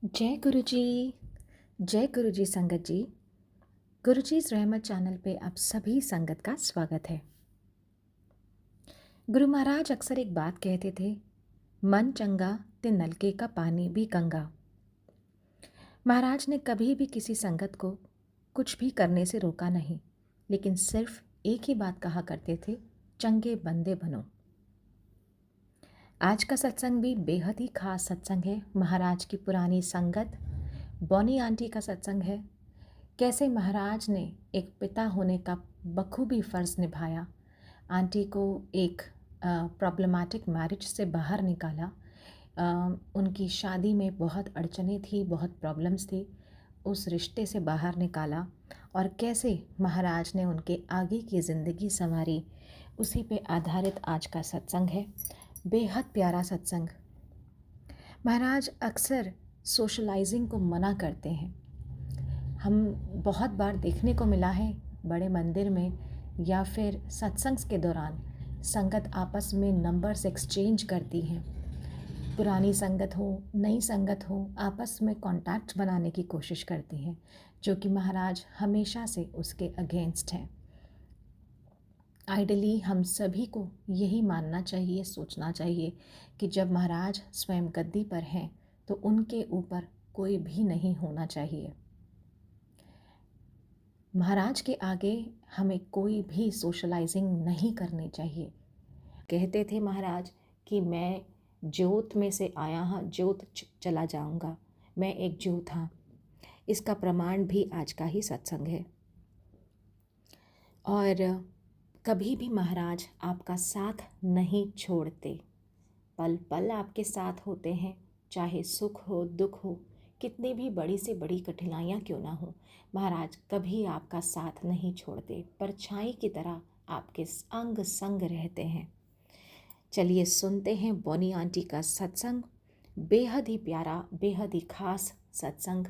जय गुरु जी। जय गुरु जी संगत जी। गुरु जी रहमत चैनल पे आप सभी संगत का स्वागत है। गुरु महाराज अक्सर एक बात कहते थे, मन चंगा ते नलके का पानी भी गंगा। महाराज ने कभी भी किसी संगत को कुछ भी करने से रोका नहीं, लेकिन सिर्फ एक ही बात कहा करते थे, चंगे बंदे बनो। आज का सत्संग भी बेहद ही खास सत्संग है। महाराज की पुरानी संगत बॉनी आंटी का सत्संग है। कैसे महाराज ने एक पिता होने का बखूबी फ़र्ज़ निभाया, आंटी को एक प्रॉब्लमैटिक मैरिज से बाहर निकाला। उनकी शादी में बहुत अड़चनें थी, बहुत प्रॉब्लम्स थी, उस रिश्ते से बाहर निकाला और कैसे महाराज ने उनके आगे की ज़िंदगी संवारी, उसी पे आधारित आज का सत्संग है। बेहद प्यारा सत्संग। महाराज अक्सर सोशलाइजिंग को मना करते हैं। हम बहुत बार देखने को मिला है बड़े मंदिर में या फिर सत्संग के दौरान संगत आपस में नंबर्स एक्सचेंज करती हैं। पुरानी संगत हो, नई संगत हो, आपस में कांटेक्ट बनाने की कोशिश करती हैं, जो कि महाराज हमेशा से उसके अगेंस्ट हैं। आइडली हम सभी को यही मानना चाहिए, सोचना चाहिए कि जब महाराज स्वयं गद्दी पर हैं तो उनके ऊपर कोई भी नहीं होना चाहिए। महाराज के आगे हमें कोई भी सोशलाइजिंग नहीं करनी चाहिए। कहते थे महाराज कि मैं ज्योत में से आया हाँ, ज्योत चला जाऊंगा, मैं एक ज्योत हाँ। इसका प्रमाण भी आज का ही सत्संग है। और कभी भी महाराज आपका साथ नहीं छोड़ते, पल पल आपके साथ होते हैं, चाहे सुख हो दुख हो, कितनी भी बड़ी से बड़ी कठिनाइयाँ क्यों ना हो, महाराज कभी आपका साथ नहीं छोड़ते, परछाई की तरह आपके अंग संग रहते हैं। चलिए सुनते हैं बॉनी आंटी का सत्संग, बेहद ही प्यारा, बेहद ही खास सत्संग।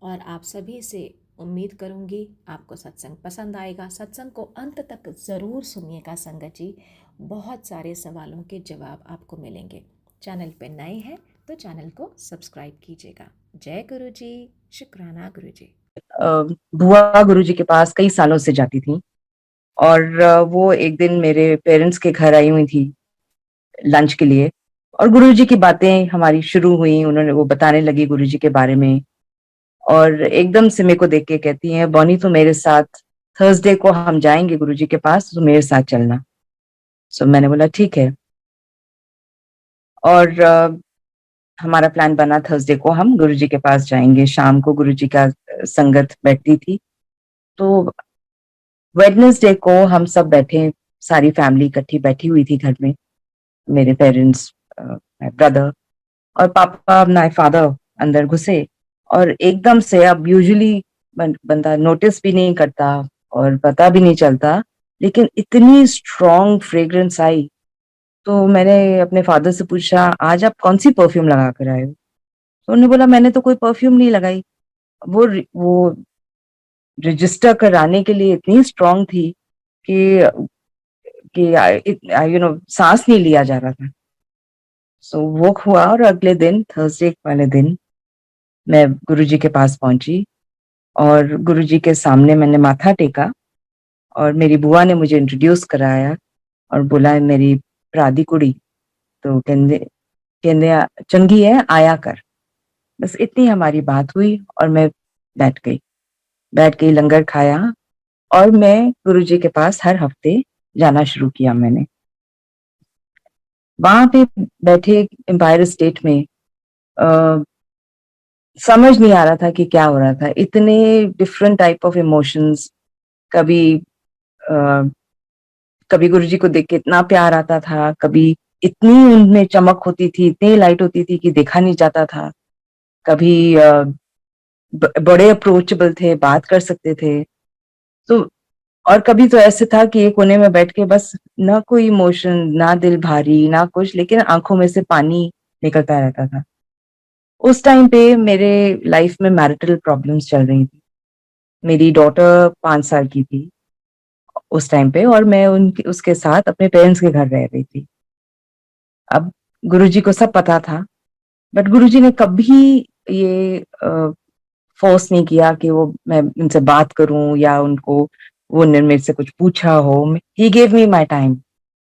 और आप सभी से उम्मीद करूँगी आपको सत्संग पसंद आएगा। सत्संग को अंत तक ज़रूर सुनिएगा संगत जी, बहुत सारे सवालों के जवाब आपको मिलेंगे। चैनल पे नए हैं तो चैनल को सब्सक्राइब कीजिएगा। जय गुरु जी, शुक्राना गुरु जी। बुआ गुरुजी के पास कई सालों से जाती थी और वो एक दिन मेरे पेरेंट्स के घर आई हुई थी लंच के लिए और गुरुजी की बातें हमारी शुरू हुई। उन्होंने वो बताने लगी गुरुजी के बारे में और एकदम से मेरे को देख के कहती हैं, बॉनी तो मेरे साथ थर्सडे को हम जाएंगे गुरुजी के पास, तो मेरे साथ चलना। सो मैंने बोला ठीक है। और हमारा प्लान बना, थर्सडे को हम गुरुजी के पास जाएंगे। शाम को गुरुजी का संगत बैठती थी, तो वेडनेसडे को हम सब बैठे, सारी फैमिली इकट्ठी बैठी हुई थी घर में। मेरे पेरेंट्स, माय ब्रदर और पापा, माय फादर अंदर घुसे और एकदम से, अब यूजुअली बंदा नोटिस भी नहीं करता और पता भी नहीं चलता, लेकिन इतनी स्ट्रॉन्ग फ्रेग्रेंस आई। तो मैंने अपने फादर से पूछा, आज आप कौन सी परफ्यूम लगा कर आए हो? तो उन्होंने बोला, मैंने तो कोई परफ्यूम नहीं लगाई। वो रजिस्टर कराने के लिए इतनी स्ट्रॉन्ग थी कि सांस नहीं लिया जा रहा था। सो वो हुआ और अगले दिन, थर्सडे वाले दिन, मैं गुरुजी के पास पहुंची और गुरुजी के सामने मैंने माथा टेका और मेरी बुआ ने मुझे इंट्रोड्यूस कराया और बोला, मेरी प्रादी कुड़ी। तो कहने कहने चंगी है, आया कर। बस इतनी हमारी बात हुई और मैं बैठ गई, लंगर खाया और मैं गुरुजी के पास हर हफ्ते जाना शुरू किया। मैंने वहां पे बैठे एम्पायर स्टेट में समझ नहीं आ रहा था कि क्या हो रहा था। इतने डिफरेंट टाइप ऑफ इमोशंस, कभी कभी गुरुजी को देख के इतना प्यार आता था, कभी इतनी उनमें चमक होती थी, इतनी लाइट होती थी कि देखा नहीं जाता था। कभी बड़े अप्रोचेबल थे, बात कर सकते थे। तो और कभी तो ऐसे था कि एक कोने में बैठ के बस, ना कोई इमोशन, ना दिल भारी, ना कुछ, लेकिन आंखों में से पानी निकलता रहता था। उस टाइम पे मेरे लाइफ में मैरिटल प्रॉब्लम्स चल रही थी। मेरी डॉटर 5 साल की थी उस टाइम पे और मैं उनके उसके साथ अपने पेरेंट्स के घर रह रही थी। अब गुरुजी को सब पता था, बट गुरुजी ने कभी ये फोर्स नहीं किया कि वो मैं उनसे बात करूं या उनको वो ने मेरे से कुछ पूछा हो। He gave me my time.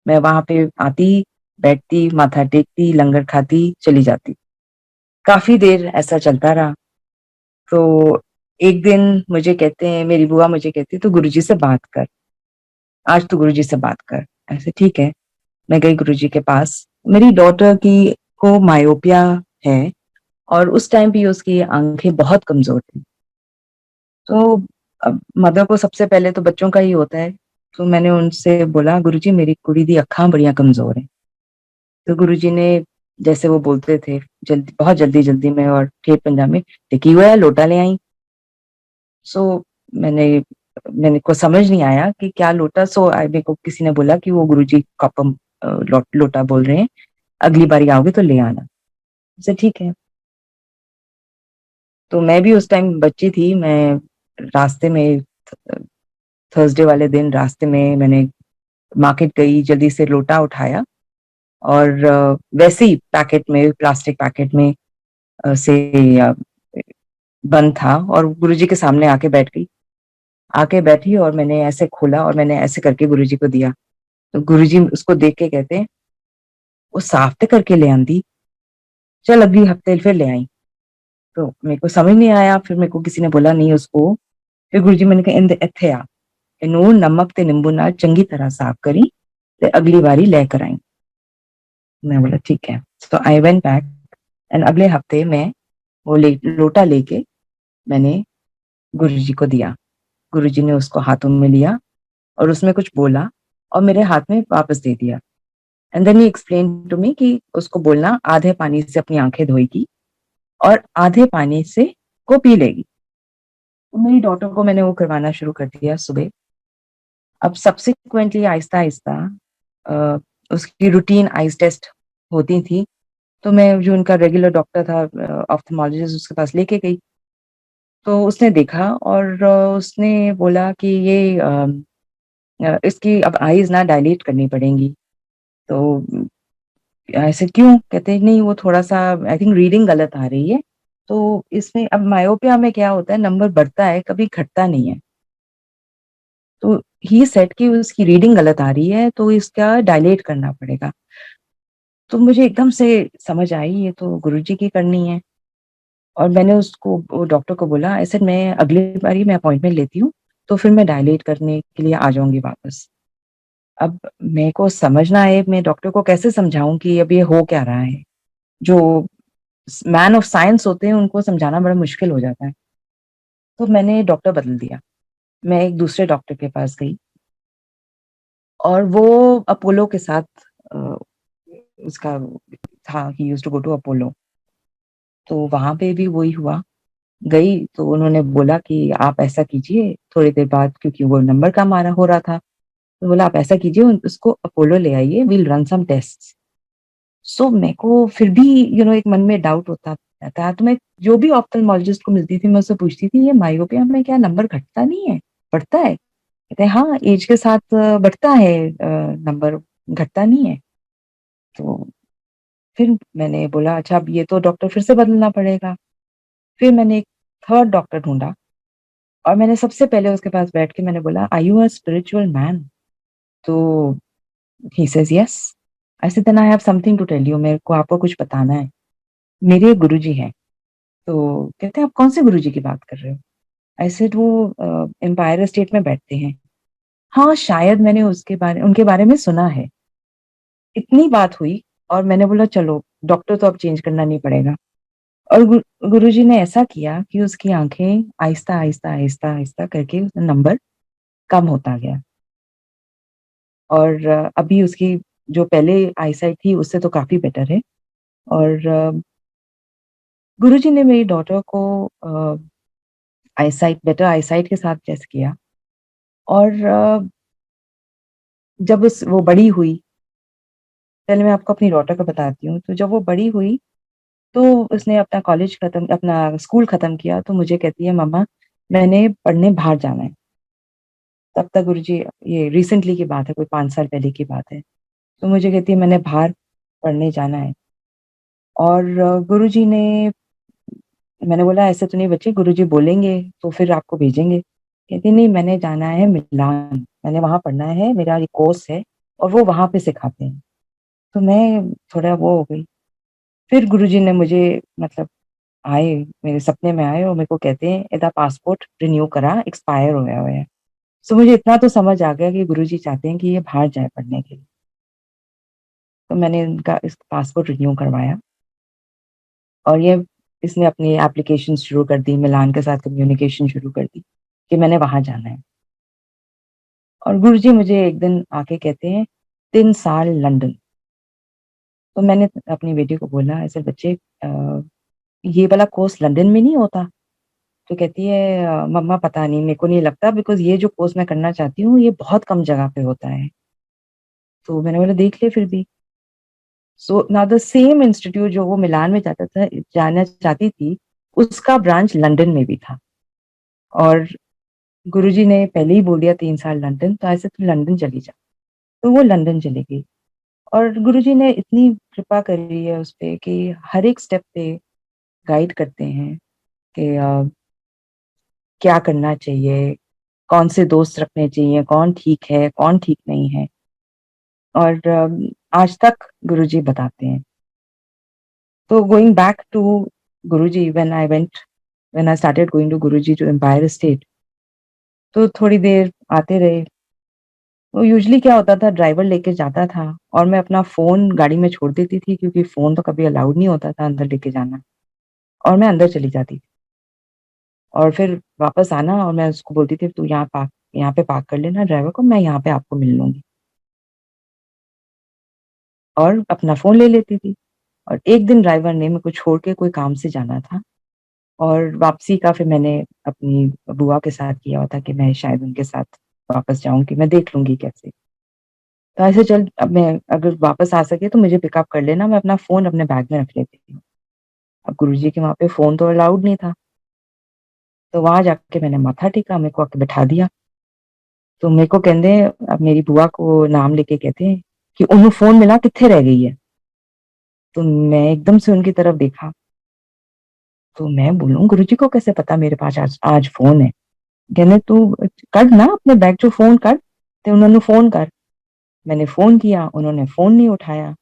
मैं वहां पे आती, बैठती, माथा टेकती, लंगर खाती, चली जाती। काफी देर ऐसा चलता रहा। तो एक दिन मुझे कहते हैं, मेरी बुआ मुझे कहती है, तो गुरुजी से बात कर, आज तो गुरुजी से बात कर। ऐसे ठीक है। मैं गई गुरुजी के पास। मेरी डॉटर की को मायोपिया है और उस टाइम भी उसकी आंखें बहुत कमजोर थी। तो अब मदर को सबसे पहले तो बच्चों का ही होता है। तो मैंने उनसे बोला, गुरुजी मेरी कुड़ी दी अखा बड़ियां कमजोर है। तो गुरुजी ने, जैसे वो बोलते थे, जल्दी, बहुत जल्दी जल्दी में और ठेठ पंजाब में, टिकी हुआ है, लोटा ले आई। सो मैंने मैंने को समझ नहीं आया कि क्या लोटा। सो आई मेरे को किसी ने बोला कि वो गुरुजी कपम लोटा बोल रहे हैं, अगली बारी आओगे तो ले आना। से ठीक है। तो मैं भी उस टाइम बच्ची थी। मैं रास्ते में, थर्सडे वाले दिन रास्ते में मैंने मार्केट गई, जल्दी से लोटा उठाया और वैसे ही पैकेट में, प्लास्टिक पैकेट में से बंद था और गुरुजी के सामने आके बैठ गई। आके बैठी और मैंने ऐसे खोला और मैंने ऐसे करके गुरुजी को दिया। तो गुरुजी उसको देख के कहते हैं, वो साफ तो करके ले आंदी, चल अगली हफ्ते फिर ले आई। तो मेरे को समझ नहीं आया। फिर मेरे को किसी ने बोला नहीं उसको। फिर गुरुजी मैंने कहा इंद इत्थे आ, इनू नमक ते नींबू नाल चंगी तरह साफ करी ते अगली बारी लेकर आई। मैं बोला ठीक है। तो आई वेंट बैक एंड अगले हफ्ते मैं वो लोटा लेके मैंने गुरुजी को दिया। गुरुजी ने उसको हाथों में लिया और उसमें कुछ बोला और मेरे हाथ में वापस दे दिया। And then he explain to me कि उसको बोलना आधे पानी से अपनी आंखें धोएगी और आधे पानी से को पी लेगी। तो मेरी डॉटर को मैंने वो करवाना शुरू कर दिया सुबह। अब सब्सिक्वेंटली आहिस्ता आहिस्ता उसकी रूटीन आइज टेस्ट होती थी। तो मैं जो उनका रेगुलर डॉक्टर था, ऑप्थेमोलॉजिस्ट, उसके पास लेके गई। तो उसने देखा और उसने बोला कि ये इसकी अब आईज ना डायलेट करनी पड़ेंगी। तो ऐसे क्यों? कहते हैं नहीं, वो थोड़ा सा आई थिंक रीडिंग गलत आ रही है। तो इसमें अब मायोपिया में क्या होता है, नंबर बढ़ता है, कभी घटता नहीं है। तो ही सेट की उसकी रीडिंग गलत आ रही है तो इसका डायलेट करना पड़ेगा। तो मुझे एकदम से समझ आई ये तो गुरुजी की करनी है। और मैंने उसको, वो डॉक्टर को बोला, ऐसे मैं अगली बारी मैं अपॉइंटमेंट लेती हूँ तो फिर मैं डायलेट करने के लिए आ जाऊंगी वापस। अब मेरे को समझ ना आए, मैं डॉक्टर को कैसे समझाऊं कि अब ये हो क्या रहा है। जो मैन ऑफ साइंस होते हैं उनको समझाना बड़ा मुश्किल हो जाता है। तो मैंने डॉक्टर बदल दिया। मैं एक दूसरे डॉक्टर के पास गई और वो अपोलो के साथ अ, उसका था, he used to go to Apollo. तो वहां पे भी वही हुआ। गई तो उन्होंने बोला कि आप ऐसा कीजिए थोड़ी देर बाद, क्योंकि वो नंबर कम आ रहा हो रहा था। तो बोला आप ऐसा कीजिए, उसको अपोलो ले आइए, विल रन सम टेस्ट। सो मेरे को फिर भी एक मन में डाउट होता था। तो मैं जो भी ऑप्थेल्मोलॉजिस्ट को मिलती थी मैं उससे पूछती थी, ये मायोपिया में क्या नंबर घटता नहीं है, बढ़ता है? कहते हैं हाँ, एज के साथ बढ़ता है नंबर, घटता नहीं है। तो फिर मैंने बोला अच्छा, अब ये तो डॉक्टर फिर से बदलना पड़ेगा। फिर मैंने एक थर्ड डॉक्टर ढूंढा और मैंने सबसे पहले उसके पास बैठ के मैंने बोला, are you a spiritual man? तो he says yes. I said then I have something to tell you, मेरे को आपको कुछ बताना है। मेरे गुरुजी हैं। तो कहते हैं आप कौन से गुरुजी की बात कर रहे हो? आई सेड वो एम्पायर स्टेट में बैठते हैं। हाँ शायद मैंने उनके बारे में सुना है। इतनी बात हुई और मैंने बोला चलो, डॉक्टर तो अब चेंज करना नहीं पड़ेगा। और गुरुजी ने ऐसा किया कि उसकी आंखें आहिस्ता आहिस्ता आहिस्ता आहिस्ता करके नंबर कम होता गया। और अभी उसकी जो पहले आईसाइट थी उससे तो काफी बेटर है। और गुरुजी ने मेरी डॉटर को आईसाइट, बेटर आईसाइट के साथ टेस्ट किया। और जब वो बड़ी हुई, पहले मैं आपको अपनी डॉटर का बताती हूँ। तो जब वो बड़ी हुई तो उसने अपना कॉलेज खत्म, अपना स्कूल खत्म किया, तो मुझे कहती है मम्मा मैंने पढ़ने बाहर जाना है। तब तक गुरुजी, ये रिसेंटली की बात है, कोई 5 साल पहले की बात है। तो मुझे कहती है मैंने बाहर पढ़ने जाना है। और गुरुजी ने मैंने बोला ऐसे तो नहीं बच्चे, गुरुजी बोलेंगे तो फिर आपको भेजेंगे। कहती नहीं, मैंने जाना है मिलान, मैंने वहां पढ़ना है, मेरा ये कोर्स है और वो वहां पे सिखाते हैं। तो मैं थोड़ा वो हो गई। फिर गुरुजी ने मुझे मतलब आए, मेरे सपने में आए और मेरे को कहते हैं एदा पासपोर्ट रिन्यू करा, एक्सपायर हो गया हुआ है। तो मुझे इतना तो समझ आ गया कि गुरुजी चाहते हैं कि ये बाहर जाए पढ़ने के लिए। तो मैंने इनका इस पासपोर्ट रिन्यू करवाया और ये इसने अपनी एप्लीकेशन शुरू कर दी, मिलान के साथ कम्युनिकेशन शुरू कर दी कि मैंने वहां जाना है। और गुरुजी मुझे एक दिन आके कहते हैं 3 साल लंदन। तो मैंने अपनी बेटी को बोला ऐसे बच्चे ये वाला कोर्स लंदन में नहीं होता? तो कहती है मम्मा पता नहीं, मेरे को नहीं लगता, बिकॉज ये जो कोर्स मैं करना चाहती हूँ ये बहुत कम जगह पे होता है। तो मैंने बोला देख ले फिर भी। सो ना द सेम इंस्टीट्यूट जो वो मिलान में जाता था, जाना चाहती थी, उसका ब्रांच लंदन में भी था। और गुरुजी ने पहले ही बोल दिया 3 साल लंदन, तो ऐसे तो लंदन चली जा। तो वो लंदन चली गई। और गुरुजी ने इतनी कृपा करी है उस पे कि हर एक स्टेप पे गाइड करते हैं कि क्या करना चाहिए, कौन से दोस्त रखने चाहिए, कौन ठीक है कौन ठीक नहीं है। और आज तक गुरुजी बताते हैं। तो going back to Guruji, when I started going to Guruji to Empire State, तो थोड़ी देर आते रहे। वो यूजली क्या होता था, ड्राइवर लेके जाता था और मैं अपना फोन गाड़ी में छोड़ देती थी, क्योंकि फोन तो कभी अलाउड नहीं होता था अंदर लेके जाना। और मैं अंदर चली जाती थी और फिर वापस आना, और मैं उसको बोलती थी तू यहाँ पे पार्क कर लेना ड्राइवर को, मैं यहाँ पे आपको मिल लूंगी। और अपना फोन ले लेती थी। और एक दिन ड्राइवर ने मेरे को छोड़ के कोई काम से जाना था, और वापसी का फिर मैंने अपनी बुआ के साथ किया हुआ था कि मैं शायद उनके साथ वापस जाऊंगी, मैं देख लूंगी कैसे। तो ऐसे चल, अब मैं अगर वापस आ सके तो मुझे पिकअप कर लेना, मैं अपना फोन अपने बैग में रख लेती हूँ। अब गुरुजी के वहां पे फोन तो अलाउड नहीं था। तो वहां जाके मैंने माथा टेका, मेरे को आके बैठा दिया। तो मेरे को कहते, अब मेरी बुआ को नाम लेके कहते हैं कि उन्हें फोन मिला, कित्थे रह गई है। तो मैं एकदम से उनकी तरफ देखा। तो मैं बोलूं गुरुजी को कैसे पता मेरे पास आज फोन है। कहने तू कर ना अपने बैग चो फोन कर, ते उन्होंने फोन कर। मैंने फोन किया, उन्होंने फोन नहीं उठाया।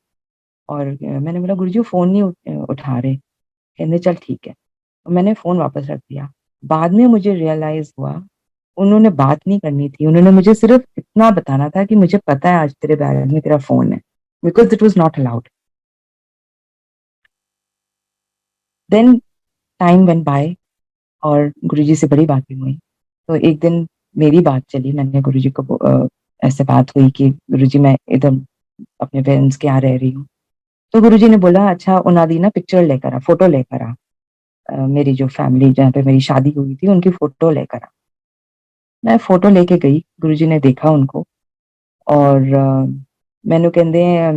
और मैंने बोला गुरुजी फोन नहीं उठा रहे। कहने चल ठीक है। तो मैंने फोन वापस रख दिया। बाद में मुझे रियलाइज हुआ उन्होंने बात नहीं करनी थी, उन्होंने मुझे सिर्फ इतना बताना था कि मुझे पता है आज तेरे बैग में तेरा फोन है, because it was not allowed. Then time went by और गुरुजी से बड़ी बातें हुई। तो एक दिन मेरी बात चली, मैंने गुरुजी को ऐसे बात हुई कि गुरुजी मैं इधर अपने पेरेंट्स के यहाँ रह रही हूँ। तो गुरुजी ने बोला अच्छा उन्हें दी ना पिक्चर लेकर आ, फोटो लेकर आ, मेरी जो फैमिली जहाँ पे मेरी शादी हुई थी उनकी फोटो लेकर आ। मैं फोटो लेके गई, गुरुजी ने देखा उनको। और मैंने कहते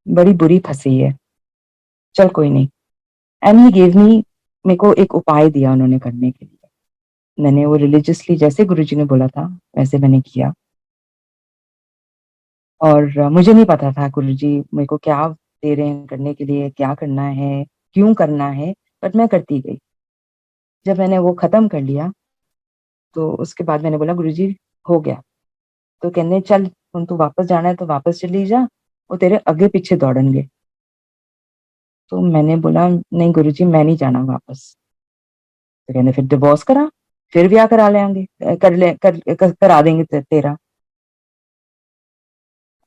बड़ी बुरी फंसी है, चल कोई नहीं। एंड ही गेव मी, मेरे को एक उपाय दिया उन्होंने करने के लिए। मैंने वो रिलीजियसली जैसे गुरुजी ने बोला था वैसे मैंने किया। और मुझे नहीं पता था गुरुजी मेरे को क्या दे रहे हैं करने के लिए, क्या करना है, क्यों करना है, बट मैं करती गई। जब मैंने वो खत्म कर लिया तो उसके बाद मैंने बोला गुरुजी हो गया। तो कहने चल तू वापस जाना है तो वापस चली जा, वो तेरे आगे पीछे दौड़ेंगे। तो मैंने बोला नहीं गुरुजी मैं नहीं जाना वापस। तो कहने फिर डिवोर्स करा, फिर ब्याह करा लेंगे, करा देंगे तेरा।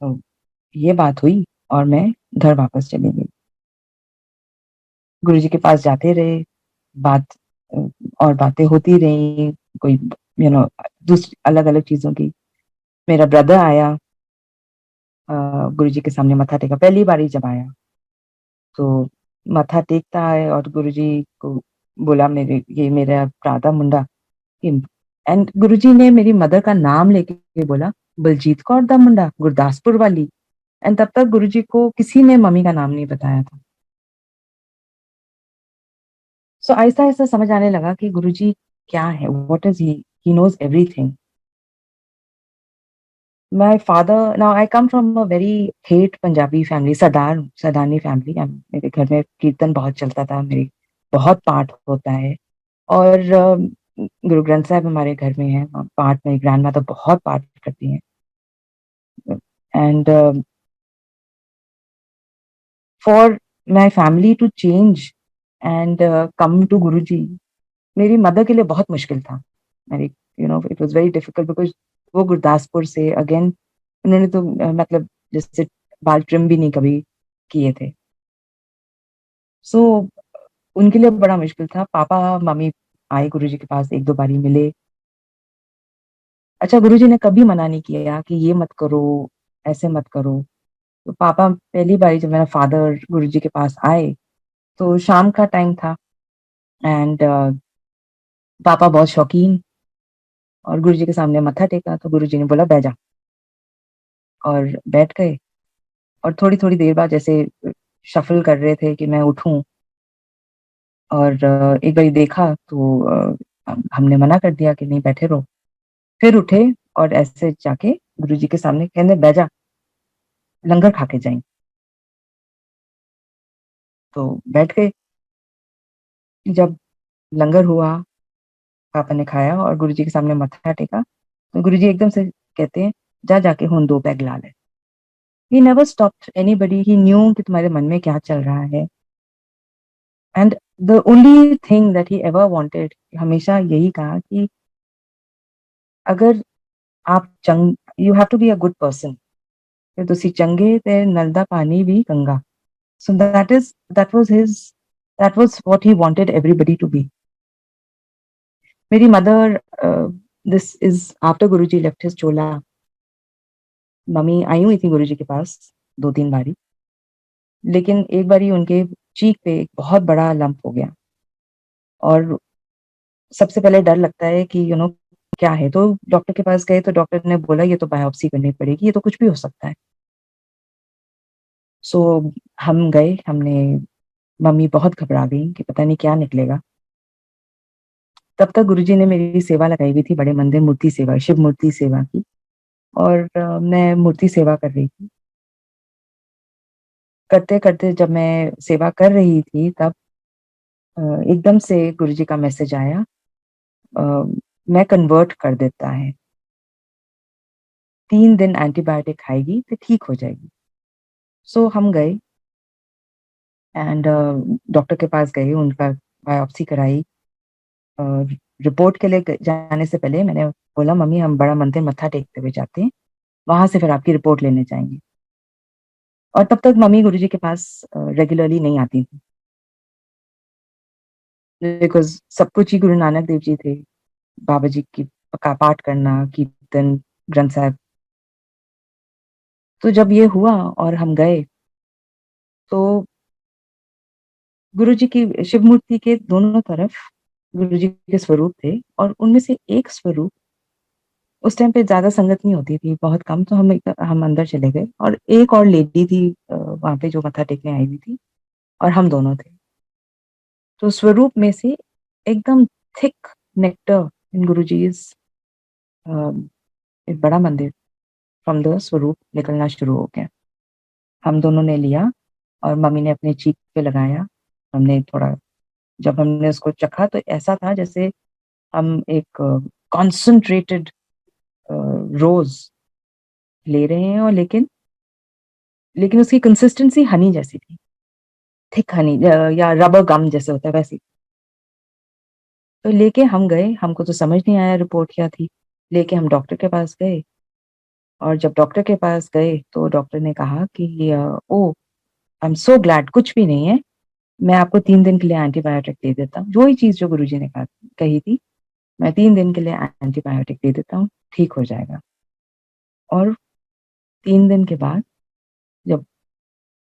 तो ये बात हुई और मैं घर वापस चली गई। गुरुजी के पास जाते रहे, बात और बातें होती रही, कोई दूसरी अलग अलग चीजों की। मेरा ब्रदर आया, गुरुजी के सामने मत्था टेका, पहली बार ही जब आया। तो मत्था टेकता है और गुरुजी को बोला मेरे ये मेरा प्रादा मुंडा। एंड गुरुजी ने मेरी मदर का नाम लेके बोला बलजीत कौर दा मुंडा गुरदासपुर वाली। एंड तब तक गुरुजी को किसी ने मम्मी का नाम नहीं बताया था। सो आहिस्ता आहिस्ता समझ आने लगा कि गुरुजी क्या है, what is he knows everything. My father, now I come from a very ठेठ पंजाबी फैमिली, सरदानी फैमिली। मेरे घर में कीर्तन बहुत चलता था, मेरी बहुत पाठ होता है। और गुरु ग्रंथ साहिब हमारे घर में है, पाठ मेरी ग्रैंड मदर बहुत पाठ करती हैं। And for my family to change and come to Guru ji, मेरी मदर के लिए बहुत मुश्किल था। मेरी it was very difficult because वो गुरदासपुर से अगेन, उन्होंने तो मतलब जैसे बाल ट्रिम भी नहीं कभी किए थे। सो उनके लिए बड़ा मुश्किल था। पापा मम्मी आए गुरुजी के पास, एक दो बारी मिले। अच्छा, गुरुजी ने कभी मना नहीं किया कि ये मत करो, ऐसे मत करो। तो पापा पहली बारी जब मेरा फादर गुरुजी के पास आए तो शाम का टाइम था। एंड पापा बहुत शौकीन, और गुरुजी के सामने मत्था टेका तो गुरुजी ने बोला बैठ जा, और बैठ गए। और थोड़ी थोड़ी देर बाद जैसे शफल कर रहे थे कि मैं उठूं, और एक बार देखा तो हमने मना कर दिया कि नहीं बैठे रहो। फिर उठे और ऐसे जाके गुरुजी के सामने कहने बैठ जा, लंगर खा के जाएंगे। तो बैठ गए। जब लंगर हुआ, पापा ने खाया और गुरुजी के सामने मत्था टेका, तो गुरुजी एकदम से कहते हैं जा जाके हुन दो पैग ला ले। He never stopped anybody, he knew कि तुम्हारे मन में क्या चल रहा है। And the only thing that he ever wanted, हमेशा यही कहा कि अगर आप चंग you have to be a good person, फिर तुसी चंगे ते नल दा पानी भी गंगा। So that was what he wanted everybody to be. मेरी mother, this is after Guruji left his चोला, मम्मी आई हुई थी गुरुजी के पास दो तीन बारी, लेकिन एक बारी उनके चीक पे एक बहुत बड़ा लंप हो गया। और सबसे पहले डर लगता है कि क्या है। तो डॉक्टर के पास गए तो डॉक्टर ने बोला ये तो बायोप्सी करनी पड़ेगी, ये तो कुछ भी हो सकता है। सो हम गए, हमने, मम्मी बहुत घबरा गई कि पता नहीं क्या निकलेगा। तब तक गुरुजी ने मेरी सेवा लगाई हुई थी बड़े मंदिर, मूर्ति सेवा, शिव मूर्ति सेवा की। और मैं मूर्ति सेवा कर रही थी। करते करते जब मैं सेवा कर रही थी तब एकदम से गुरुजी का मैसेज आया, अ, मैं कन्वर्ट कर देता है, 3 दिन एंटीबायोटिक खाएगी तो ठीक हो जाएगी। सो हम गए एंड डॉक्टर के पास गए, उनका बायोप्सी कराई। रिपोर्ट के लिए जाने से पहले मैंने बोला मम्मी हम बड़ा मंदिर मत्था टेकते हुए जाते हैं, वहां से फिर आपकी रिपोर्ट लेने जाएंगे। और तब तक मम्मी गुरुजी के पास रेगुलरली नहीं आती थी, बिकॉज सब कुछ ही गुरु नानक देव जी थे, बाबा जी की का पाठ करना, कीर्तन, ग्रंथ साहब। तो जब ये हुआ और हम गए तो गुरु जी की शिव मूर्ति के दोनों तरफ गुरु जी के स्वरूप थे, और उनमें से एक स्वरूप, उस टाइम पे ज्यादा संगत नहीं होती थी, बहुत कम, तो हम अंदर चले गए और एक और लेडी थी वहां पे जो मत्था टेकने आई हुई थी, और हम दोनों थे। तो स्वरूप में से एकदम थिक नेक्टर इन गुरु जी, एक बड़ा मंदिर फ्रॉम द स्वरूप निकलना शुरू हो गया। हम दोनों ने लिया और मम्मी ने अपने चीक पे लगाया। हमने थोड़ा, जब हमने उसको चखा तो ऐसा था जैसे हम एक कॉन्सेंट्रेटेड रोज ले रहे हैं, और लेकिन लेकिन उसकी कंसिस्टेंसी हनी जैसी थी, थिक हनी, या रबर गम जैसे होता है वैसी। तो लेके हम गए, हमको तो समझ नहीं आया रिपोर्ट क्या थी। लेके हम डॉक्टर के पास गए, और जब डॉक्टर के पास गए तो डॉक्टर ने कहा कि ओ आई एम सो ग्लैड, कुछ भी नहीं है, मैं आपको 3 दिन के लिए एंटीबायोटिक दे देता हूँ। जो ही चीज जो गुरुजी ने कही थी, मैं 3 दिन के लिए एंटीबायोटिक दे देता हूँ, ठीक हो जाएगा। और 3 दिन के बाद जब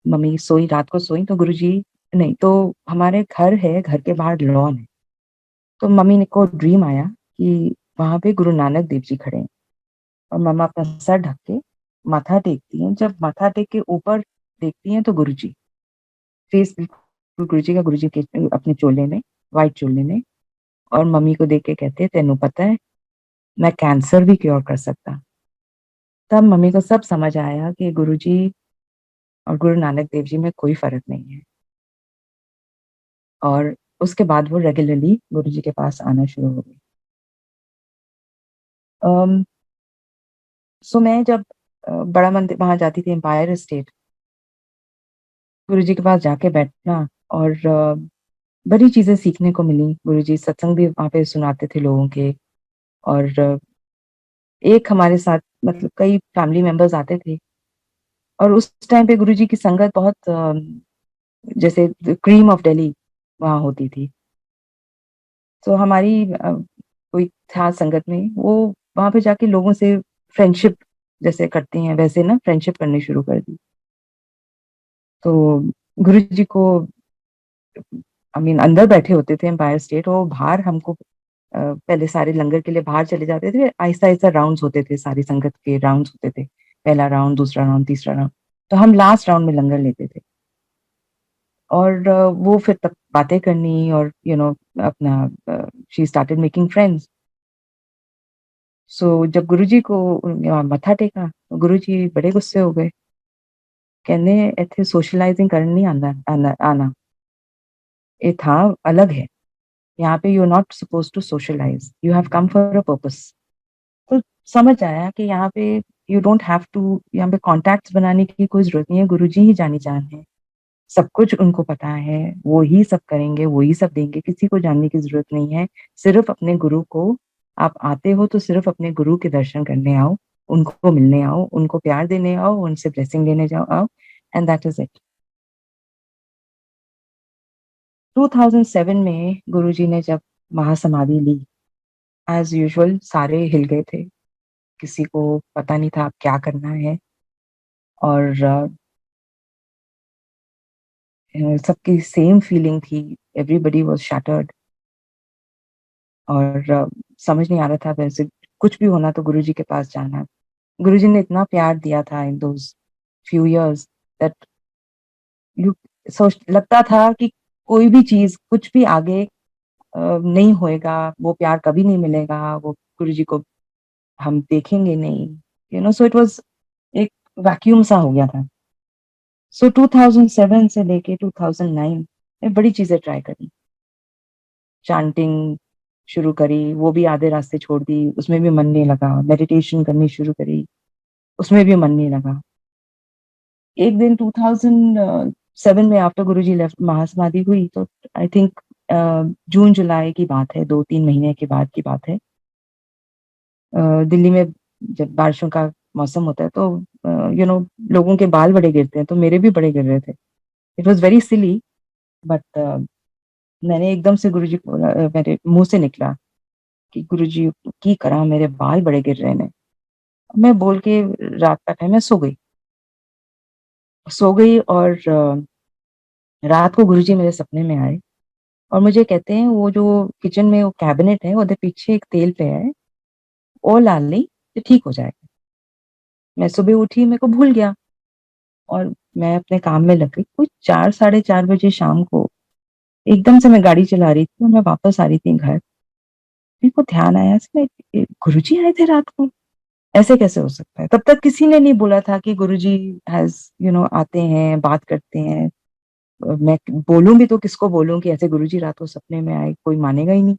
मम्मी सोई, रात को सोई, तो गुरुजी, नहीं तो हमारे घर है, घर के बाहर लॉन है, तो मम्मी ने को ड्रीम आया कि वहां पे गुरु नानक देव जी खड़े हैं, और मम्मा अपना सर ढक के माथा टेकती हैं। जब माथा टेक के ऊपर देखती हैं तो गुरुजी, फेस बिल्कुल गुरुजी का, गुरुजी के अपने चोले में, व्हाइट चोले में, और मम्मी को देख के कहते हैं तेनू पता है मैं कैंसर भी क्योर कर सकता। तब मम्मी को सब समझ आया कि गुरुजी और गुरु नानक देव जी में कोई फर्क नहीं है। और उसके बाद वो रेगुलरली गुरुजी के पास आना शुरू हो गई। सो मैं जब बड़ा मंदिर वहां जाती थी, एम्पायर स्टेट, गुरुजी के पास जाके बैठना, और बड़ी चीजें सीखने को मिली। गुरुजी सत्संग भी वहां पे सुनाते थे लोगों के। और एक हमारे साथ मतलब कई फैमिली मेंबर्स आते थे, और उस टाइम पे गुरुजी की संगत बहुत जैसे क्रीम ऑफ दिल्ली वहां होती थी। तो हमारी कोई था संगत में, वो वहां पे जाके लोगों से फ्रेंडशिप जैसे करते हैं वैसे ना फ्रेंडशिप करनी शुरू कर दी। तो गुरुजी को आई मीन अंदर बैठे होते थे एम्पायर स्टेट, वो बाहर हमको पहले सारे लंगर के लिए बाहर चले जाते थे। आहिस्ता आहिस्ता राउंड्स होते थे, सारी संगत के राउंड्स होते थे, पहला राउंड, दूसरा राउंड, तीसरा राउंड। तो हम लास्ट राउंड में लंगर लेते थे। और वो फिर तब बातें करनी, और अपना शी स्टार्टेड मेकिंग फ्रेंड्स। सो जब गुरुजी को मत्था टेका तो गुरुजी बड़े गुस्से हो गए। कहने ਇੱਥੇ सोशलाइजिंग करनी नहीं आना, ये था अलग है। यहाँ पे you are not suppose to socialise, you have come for a purpose. तो समझ आया कि यहाँ पे यू डोंट हैव टू, यहाँ पे कॉन्टैक्ट्स बनाने की कोई जरूरत नहीं है। गुरुजी ही जानी जान है, सब कुछ उनको पता है, वो ही सब करेंगे, वो ही सब देंगे, किसी को जानने की जरूरत नहीं है। सिर्फ अपने गुरु को, आप आते हो तो सिर्फ अपने गुरु के दर्शन करने आओ, उनको मिलने आओ, उनको प्यार देने आओ, उनसे ब्लेसिंग लेने जाओ आओ, एंड दैट इज इट। 2007 में गुरुजी ने जब महासमाधि ली, एज यूजुअल सारे हिल गए थे, किसी को पता नहीं था अब क्या करना है। और सबकी सेम फीलिंग थी, एवरीबडी वाज शैटर्ड। और समझ नहीं आ रहा था वैसे, कुछ भी होना तो गुरुजी के पास जाना है। गुरुजी ने इतना प्यार दिया था in those few years that you सोच लगता था कि कोई भी चीज कुछ भी आगे नहीं होएगा, वो प्यार कभी नहीं मिलेगा, वो गुरुजी को हम देखेंगे नहीं, सो इट वाज एक वैक्यूम सा हो गया था। सो 2007 से लेके 2009 में बड़ी चीजें ट्राई करी। चांटिंग शुरू करी, वो भी आधे रास्ते छोड़ दी, उसमें भी मन नहीं लगा। मेडिटेशन करनी शुरू करी, उसमें भी मन नहीं लगा। एक दिन 2007 में आफ्टर गुरुजी लेफ्ट, महासमाधि हुई, तो आई थिंक जून जुलाई की बात है, 2-3 महीने के बाद की बात है। दिल्ली में जब बारिशों का मौसम होता है तो लोगों के बाल बड़े गिरते हैं, तो मेरे भी बड़े गिर रहे थे। It was very silly, but मैंने एकदम से गुरुजी को मेरे मुंह से निकला कि गुरुजी की करा, मेरे बाल बड़े गिर रहे हैं। मैं बोल के रात का टाइम मैं सो गई। और रात को गुरुजी मेरे सपने में आए, और मुझे कहते हैं वो जो किचन में वो कैबिनेट है, वो पीछे एक तेल पे है, वो डाल ली तो ठीक हो जाएगा। मैं सुबह उठी, मेरे को भूल गया, और मैं अपने काम में लग गई। कुछ 4-4:30 बजे शाम को एकदम से मैं गाड़ी चला रही थी, और मैं वापस आ रही थी घर। मेरे को ध्यान आया, इसमें गुरुजी आए थे रात को, ऐसे कैसे हो सकता है? तब तक किसी ने नहीं बोला था कि गुरुजी हैज आते हैं, बात करते हैं। मैं बोलूं भी तो किसको बोलूं कि ऐसे गुरुजी रात को सपने में आए, कोई मानेगा ही नहीं।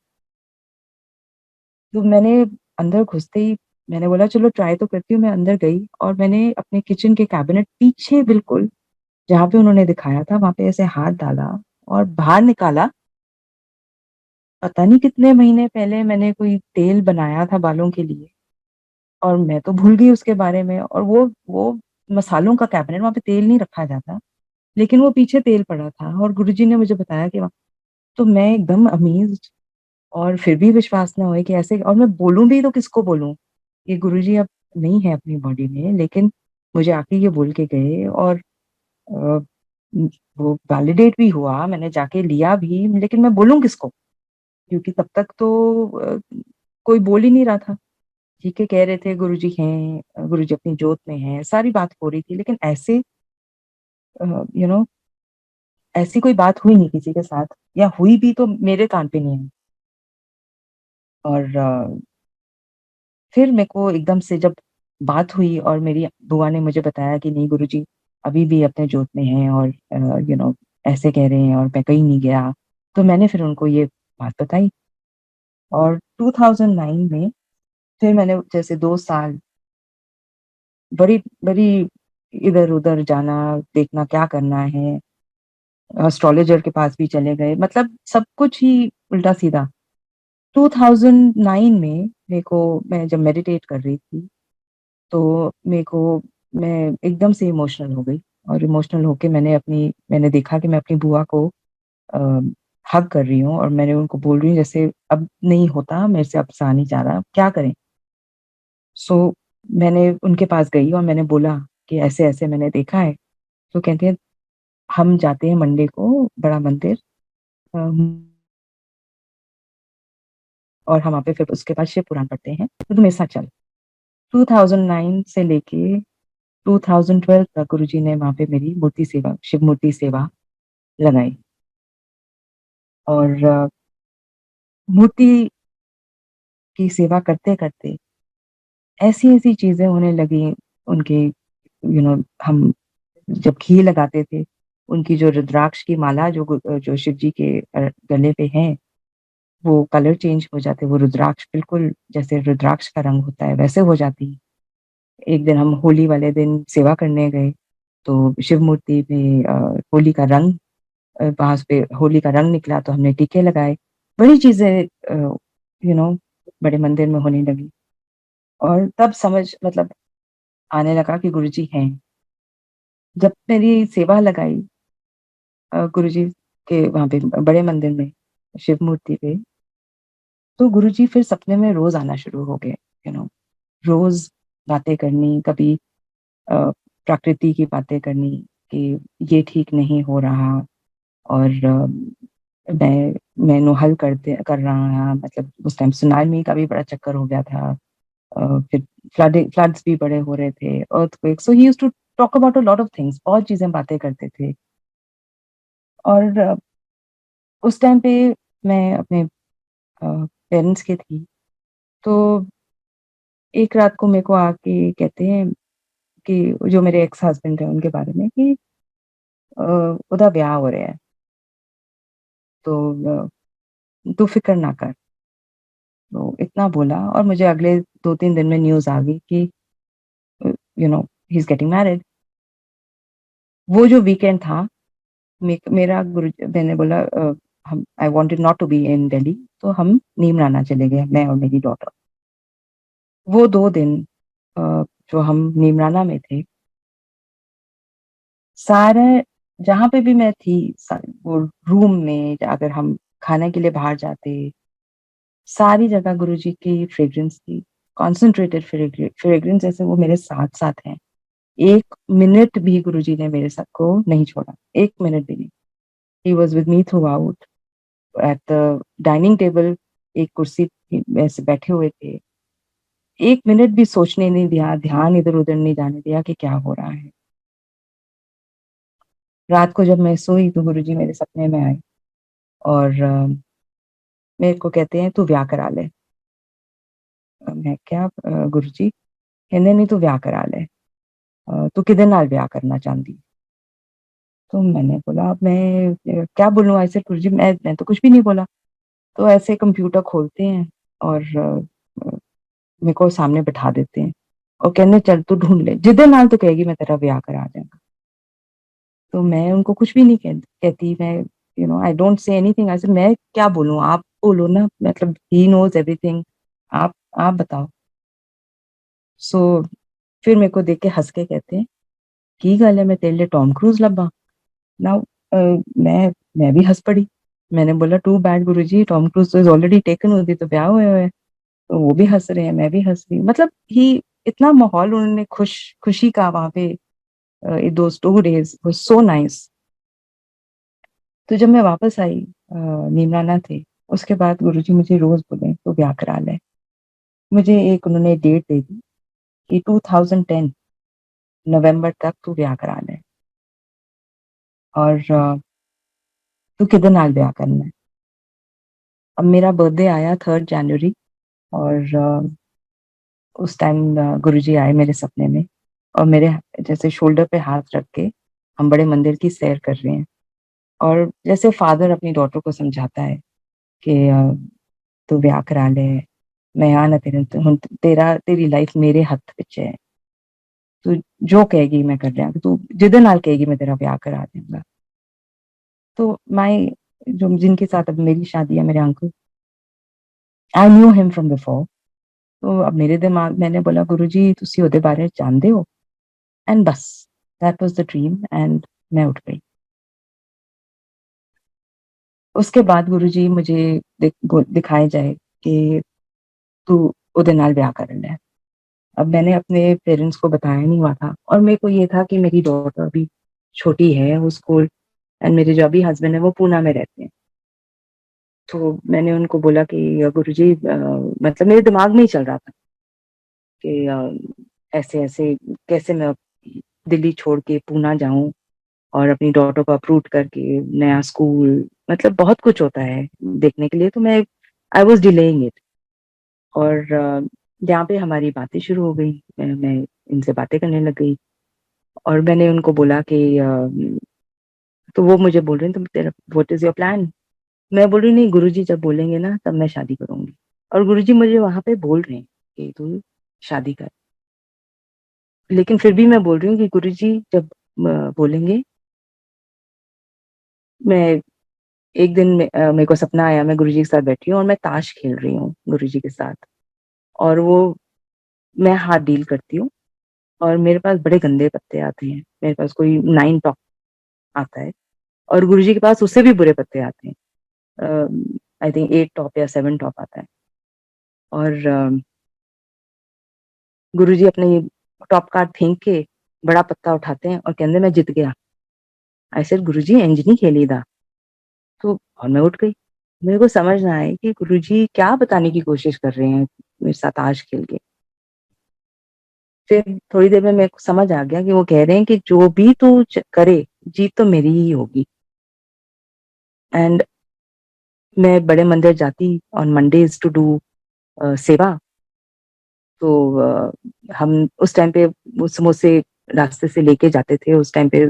तो मैंने अंदर घुसते ही मैंने बोला चलो ट्राई तो करती हूँ। मैं अंदर गई, और मैंने अपने किचन के कैबिनेट पीछे बिल्कुल जहाँ पे उन्होंने दिखाया था वहां पे ऐसे हाथ डाला और बाहर निकाला। पता नहीं कितने महीने पहले मैंने कोई तेल बनाया था बालों के लिए, और मैं तो भूल गई उसके बारे में। और वो मसालों का कैबिनेट, वहां पे तेल नहीं रखा जाता, लेकिन वो पीछे तेल पड़ा था, और गुरुजी ने मुझे बताया कि तो मैं एकदम अमेज्ड। और फिर भी विश्वास ना होए कि ऐसे, और मैं बोलूं भी तो किसको बोलूं? ये गुरुजी अब नहीं है अपनी बॉडी में, लेकिन मुझे आके ये बोल के गए। और अ, वो वैलिडेट भी हुआ, मैंने जाके लिया भी, लेकिन मैं बोलूं किसको? क्योंकि तब तक तो कोई बोल ही नहीं रहा था। ठीक है, कह रहे थे गुरुजी हैं, गुरुजी अपनी जोत में हैं, सारी बात हो रही थी, लेकिन ऐसे यू नो ऐसी कोई बात हुई नहीं किसी के साथ, या हुई भी तो मेरे कान पे नहीं है। और फिर मेरे को एकदम से जब बात हुई, और मेरी बुआ ने मुझे बताया कि नहीं गुरुजी अभी भी अपने जोत में हैं, और ऐसे कह रहे हैं, और मैं कहीं नहीं गया। तो मैंने फिर उनको ये बात बताई और 2009 में फिर मैंने जैसे 2 साल बड़ी बड़ी इधर-उधर जाना, देखना क्या करना है, एस्ट्रोलॉजर के पास भी चले गए, मतलब सब कुछ ही उल्टा-सीधा। 2009 में मेरे को मैं जब मेडिटेट कर रही थी, तो मेरे को मैं एकदम से इमोशनल हो गई और इमोशनल होके मैंने देखा कि मैं अपनी बुआ को अ, हग कर रही हूँ और मैंने उनको बोल रही हूँ जैसे अब नहीं होता, मेरे से अब सहा नहीं जा रहा, क्या करें? सो मैंने उनके पास गई और मैंने बोला कि ऐसे-ऐसे मैंने देखा है। तो कहती हैं, "हम जाते हैं मंडे को बड़ा मंदिर अ, और हम वहाँ पे फिर उसके बाद शिव पुराण पढ़ते हैं, तो तू मेरे साथ चल।" 2009 से लेके 2012 तक गुरुजी ने वहाँ पे मेरी मूर्ति सेवा, शिव मूर्ति सेवा लगाई और मूर्ति की सेवा करते-करते ऐसी-ऐसी चीज़ें होने लगी उनके हम जब घी लगाते थे, उनकी जो रुद्राक्ष की माला जो शिव जी के गले पे है, वो कलर चेंज हो जाते, वो रुद्राक्ष बिल्कुल जैसे रुद्राक्ष का रंग होता है, वैसे हो जाती। एक दिन हम होली वाले दिन सेवा करने गए, तो शिव मूर्ति में होली का रंग पास पे होली का रंग निकला तो हमने टीके लगाए। बड़ी चीज़ें यू नो बड़े मंदिर में होने लगी और तब समझ मतलब आने लगा कि गुरुजी हैं। जब मेरी सेवा लगाई गुरुजी के वहाँ पे बड़े मंदिर में, शिव मूर्ति पे, तो गुरुजी फिर सपने में रोज़ आना शुरू हो गए, यू नो रोज़ बातें करनी, कभी अ, प्रकृति की बातें करनी कि ये ठीक नहीं हो रहा और मैं नो हल कर रहा मतलब उस टाइम सुनामी का भी बड़ा चक्कर हो गया था। फिर फ्लड्स भी बड़े हो रहे थे, earthquake so he used to talk about a lot of things बहुत चीज़ें बातें करते थे और उस टाइम पे मैं अपने पेरेंट्स के थी, तो एक रात को मेरे को आके कहते हैं कि जो मेरे एक्स हस्बैंड हैं उनके बारे में कि अ, "ओदा ब्याह हो रहा है, तो तू फ़िक्र ना कर।" तो इतना बोला और मुझे अगले 2-3 दिन में न्यूज़ आ गई कि uh, he is getting married. वो जो वीकेंड था मेरा मैंने बोला हम I wanted not to be in Delhi तो हम नीमराना चले गए, मैं और मेरी डॉटर। वो 2 दिन जो हम नीमराना में थे, सारे जहाँ पे भी मैं थी वो रूम में अगर हम खाने के लिए बाहर जाते, सारी जगह गुरुजी की फ्रेग्रेंस थी। कॉन्सन्ट्रेटेड फ्रेग्रेंस जैसे वो मेरे साथ-साथ हैं। 1 मिनट भी गुरुजी ने मेरे साथ को नहीं छोड़ा, 1 मिनट भी नहीं। He was with me through out at the dining table एक कुर्सी पे ऐसे बैठे हुए थे। 1 मिनट भी सोचने नहीं दिया, ध्यान इधर-उधर नहीं जाने दिया कि क्या हो रहा है। रात को जब मैं सोई तो गुरुजी मेरे सपने में आए और मेरे को कहते हैं, "तू ब्याह करा ले।" मैं क्या गुरुजी? कहंदे नहीं तू ब्याह करा ले। तू किदे नाल ब्याह करना चाहंदी? तो मैंने बोला अब मैं क्या बोलूँ ऐसे गुरुजी मैं तो कुछ भी नहीं बोला। तो ऐसे कंप्यूटर खोलते हैं और मेरे को सामने बिठा देते हैं और कहंदे चल तू ढूँढ ले, जिदे नाल तू कहेगी मैं तेरा ब्याह करा देंगा। तो मैं उनको कुछ भी नहीं कहती मैं I don't say anything I said मैं क्या बोलूँ आप बोलो ना मतलब ही नोज़ एवरीथिंग आप आप बताओ। सो फिर मेरे को देख के हँस के कहते हैं, "की गल है मैं तेरे लिए टॉम क्रूज़ लब्भा?" नाउ मैं भी हँस पड़ी। मैंने बोला too bad Guruji Tom Cruise is already taken उसदी तो ब्याह होया है। तो वो भी हँस रहे हैं, मैं भी हँस रही हूँ। मतलब ही इतना माहौल उन्होंने खुशी का वहाँ पे those 2 days was so nice. तो जब मैं वापस आई नीमराना थे, उसके बाद गुरुजी मुझे रोज़ बोले, "तू ब्याह करा ले।" मुझे एक उन्होंने डेट दे दी कि 2010 नवंबर तक तू ब्याह करा ले और तू किदे नाल ब्याह करना है। अब मेरा बर्थडे आया 3rd जनवरी और उस टाइम गुरुजी आए मेरे सपने में और मेरे जैसे शोल्डर पे हाथ रख के हम बड़े मंदिर की सैर कर रहे हैं और जैसे फादर अपनी डॉटर को समझाता है कि तू ब्याह करा ले, मैं आ ना तेरा तेरी लाइफ मेरे हत्थ विच है, तू जो कहेगी मैं कर लिया, तू जिदे नाल कहेगी मैं तेरा ब्याह करा दूंगा। तो माई जो जिनके साथ अब मेरी शादी है, मेरे uncle, I knew him from before. तो अब मेरे दिमाग, मैंने बोला गुरुजी तुसी ओदे बारे जानते हो, एंड बस that was the dream, and मैं उठ गई। उसके बाद गुरुजी मुझे दिखाए जाए कि तू ओदे नाल ब्याह कर ले। अब मैंने अपने पेरेंट्स को बताया नहीं हुआ था, और मेरे को ये था कि मेरी डॉटर अभी छोटी है, वो स्कूल, एंड मेरे जो अभी हस्बैंड है वो पूना में रहते हैं। तो मैंने उनको बोला कि गुरुजी मतलब मेरे दिमाग में ही चल रहा था कि ऐसे ऐसे कैसे मैं दिल्ली छोड़ के पूना जाऊं और अपनी डॉटर को अप्रूव करके नया स्कूल, मतलब बहुत कुछ होता है देखने के लिए। तो मैं आई वॉज डिलेइंग इट। और यहाँ पे हमारी बातें शुरू हो गई, मैं इनसे बातें करने लग गई, और मैंने उनको बोला कि तो वो मुझे बोल रहे हैं तुम तेरा व्हाट इज योर प्लान। मैं बोल रही नहीं, गुरुजी जब बोलेंगे ना तब मैं शादी करूंगी। और गुरुजी मुझे वहां पे बोल रहे हैं कि तू शादी कर, लेकिन फिर भी मैं बोल रही हूँ कि गुरुजी जब बोलेंगे। मैं एक दिन मेरे को सपना आया, मैं गुरुजी के साथ बैठी हूँ और मैं ताश खेल रही हूँ गुरुजी के साथ, और वो मैं हाथ डील करती हूँ, और मेरे पास बड़े गंदे पत्ते आते हैं, मेरे पास कोई 9 टॉप आता है, और गुरुजी के पास उससे भी बुरे पत्ते आते हैं, आई थिंक 8 टॉप या 7 टॉप आता है। और गुरुजी अपने टॉप कार्ड फेंक के बड़ा पत्ता उठाते हैं और कहते मैं जीत गया। आई सेड गुरुजी इंज नहीं खेली दा। तो और मैं उठ गई। मेरे को समझ ना आए कि गुरुजी क्या बताने की कोशिश कर रहे हैं मेरे साथ ताश खेल के। फिर थोड़ी देर में मेरे को समझ आ गया कि वो कह रहे हैं कि जो भी तू करे जीत तो मेरी ही होगी। एंड मैं बड़े मंदिर जाती ऑन मंडेज टू डू सेवा। तो हम उस टाइम पे वो समोसे रास्ते से लेके जाते थे, उस टाइम पे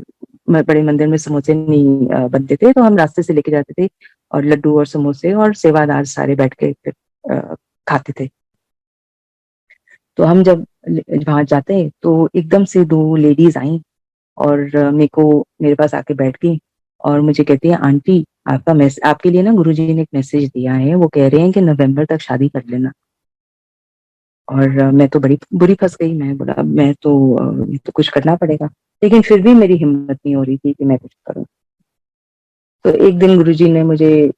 बड़े मंदिर में समोसे नहीं बनते थे, तो हम रास्ते से लेके जाते थे, और लड्डू और समोसे और सेवादार सारे बैठ के फिर खाते थे। तो हम जब वहां जाते तो एकदम से 2 लेडीज आई, और मेरे को मेरे पास आके बैठ गई, और मुझे कहती है आंटी आपके लिए ना गुरुजी ने एक मैसेज दिया है, वो कह रहे हैं कि नवंबर तक शादी कर लेना। और मैं तो बड़ी बुरी फंस गई। मैं बोला मैं तो ये तो कुछ करना पड़ेगा, लेकिन फिर भी मेरी हिम्मत नहीं हो रही थी कि मैं कुछ करूं। तो एक दिन गुरुजी ने मुझे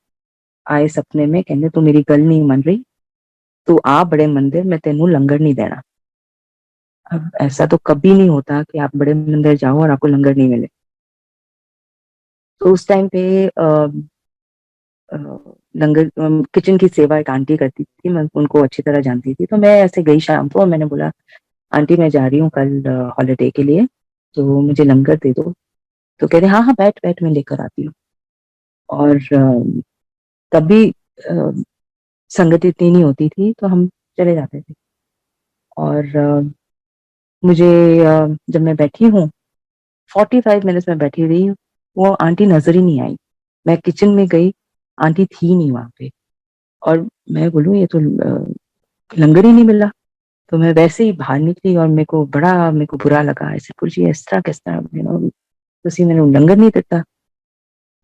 आए सपने में, कहने तू मेरी गल नहीं मन रही, तू आ बड़े मंदिर, मैं तेनू लंगर नहीं देना। अब ऐसा तो कभी नहीं होता कि आप बड़े मंदिर जाओ और आपको लंगर नहीं मिले। तो उस टाइम पे अ, लंगर किचन की सेवा एक आंटी करती थी, मैं उनको अच्छी तरह जानती थी। तो मैं ऐसे गई शाम को और मैंने बोला आंटी मैं जा रही हूँ कल हॉलीडे के लिए, तो मुझे लंगर दे दो। तो कह रहे हाँ हाँ बैठ बैठ मैं लेकर आती हूँ। और तभी संगत इतनी नहीं होती थी तो हम चले जाते थे। और मुझे जब मैं बैठी हूँ 45 मिनट्स में बैठी रही, वो आंटी नजर ही नहीं आई। मैं किचन में गई, आंटी थी नहीं वहां पे। और मैं बोलूँ ये तो लंगर ही नहीं मिला। तो मैं वैसे ही बाहर निकली और मेरे को बुरा लगा, ऐसे कुछ इस तरह किस तरह तुसी मैंने लंगर नहीं दिता।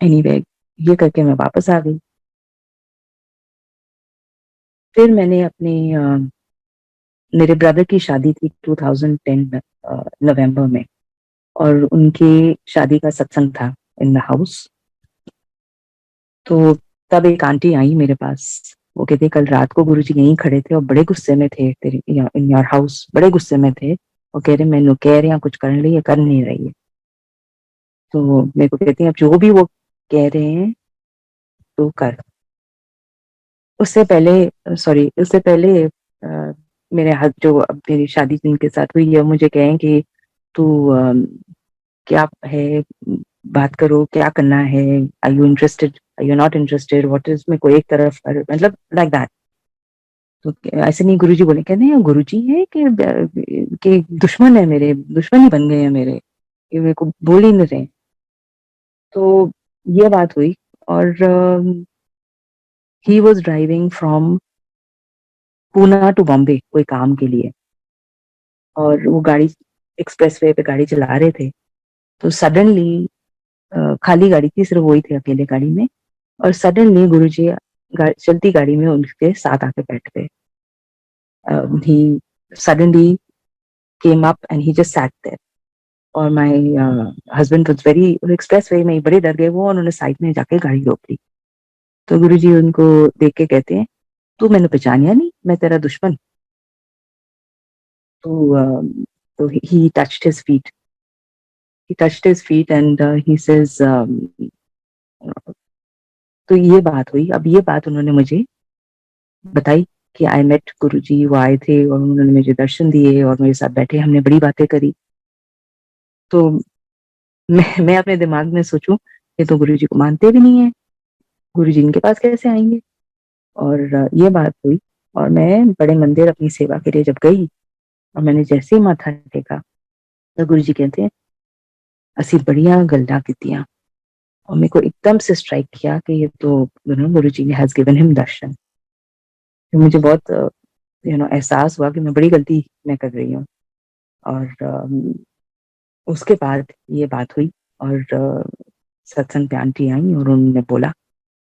एनीवे ये करके मैं वापस आ गई। फिर मैंने अपने मेरे ब्रदर की शादी थी 2010 में, नवंबर में, और उनकी शादी का सत्संग था इन द हाउस। तो तब एक आंटी आई मेरे पास, वो कहते कल रात को गुरुजी यहीं खड़े थे और बड़े गुस्से में थे तेरे इन योर हाउस, बड़े गुस्से में थे। वो कह रहे मैंने कह रहे हैं कुछ करने रही है, कर नहीं रही है। तो मेरे को कहती हैं अब जो भी वो कह रहे हैं तो कर। उससे पहले सॉरी उससे पहले मेरे हाथ जो अब मेरी शादी जिनके साथ हुई है मुझे कहें कि तू क्या है, बात करो क्या करना है, I you interested, I you not interested, what is, में कोई एक तरफ मतलब लाइक दैट। तो ऐसे नहीं गुरुजी बोले, कहते हैं गुरुजी है कि दुश्मन है, मेरे दुश्मन ही बन गए हैं मेरे, कि मेरे को बोल ही नहीं रहे। तो ये बात हुई। और he was driving from Poona to Bombay कोई काम के लिए, और वो गाड़ी एक्सप्रेसवे पे गाड़ी चला रहे थे। तो सडनली खाली गाड़ी थी, सिर्फ वही थे अकेले गाड़ी में, और सडनली गुरुजी चलती गाड़ी में उनके साथ आके बैठ गए। He suddenly came up and he just sat there, और my husband was very, expressway में बड़े डर गए वो, और उन्होंने साइड में जाके गाड़ी रोक ली। तो गुरुजी उनको देख के कहते हैं, तू मैंने पहचानिया नहीं, मैं तेरा दुश्मन। तो ही touched his feet, and he says, तो ये बात हुई। अब ये बात उन्होंने मुझे बताई कि आई मेट गुरुजी, वो आए थे और उन्होंने मुझे दर्शन दिए और मेरे साथ बैठे, हमने बड़ी बातें करी। तो मैं अपने दिमाग में सोचूं, ये तो गुरुजी को मानते भी नहीं है, गुरुजी इनके पास कैसे आएंगे। और ये बात हुई, और मैं बड़े मंदिर अपनी सेवा के लिए जब गई, और मैंने जैसे ही माथा टेका, तो गुरुजी कहते हैं, असी बढ़िया गल्ला कीतियां। और मेरे को एकदम से स्ट्राइक किया कि ये तो गुरुजी ने हैज गिवन हिम दर्शन। तो मुझे बहुत एहसास हुआ कि मैं बड़ी गलती मैं कर रही हूँ। और उसके बाद ये बात हुई, और सत्संग पे आंटी आई और उन्होंने बोला।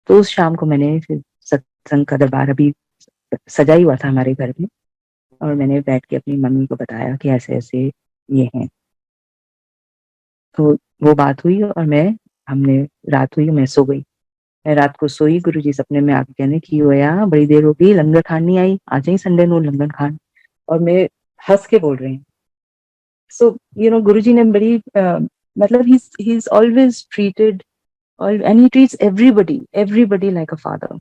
तो उस शाम को मैंने फिर सत्संग का दरबार अभी सजा ही हुआ था हमारे घर में, और मैंने बैठ के अपनी मम्मी को बताया कि ऐसे ऐसे ये हैं। तो वो बात हुई, और हमने रात हुई, मैं सो गई। मैं रात को सोई, गुरुजी सपने में आके कहने की होया, बड़ी देर हो गई, लंगर खान नहीं आई, आ जाई संडे नो लंगर खान। और मैं हंस के बोल रही हूँ। सो गुरुजी ने बड़ी मतलब he is always treated, and he treats everybody like a father.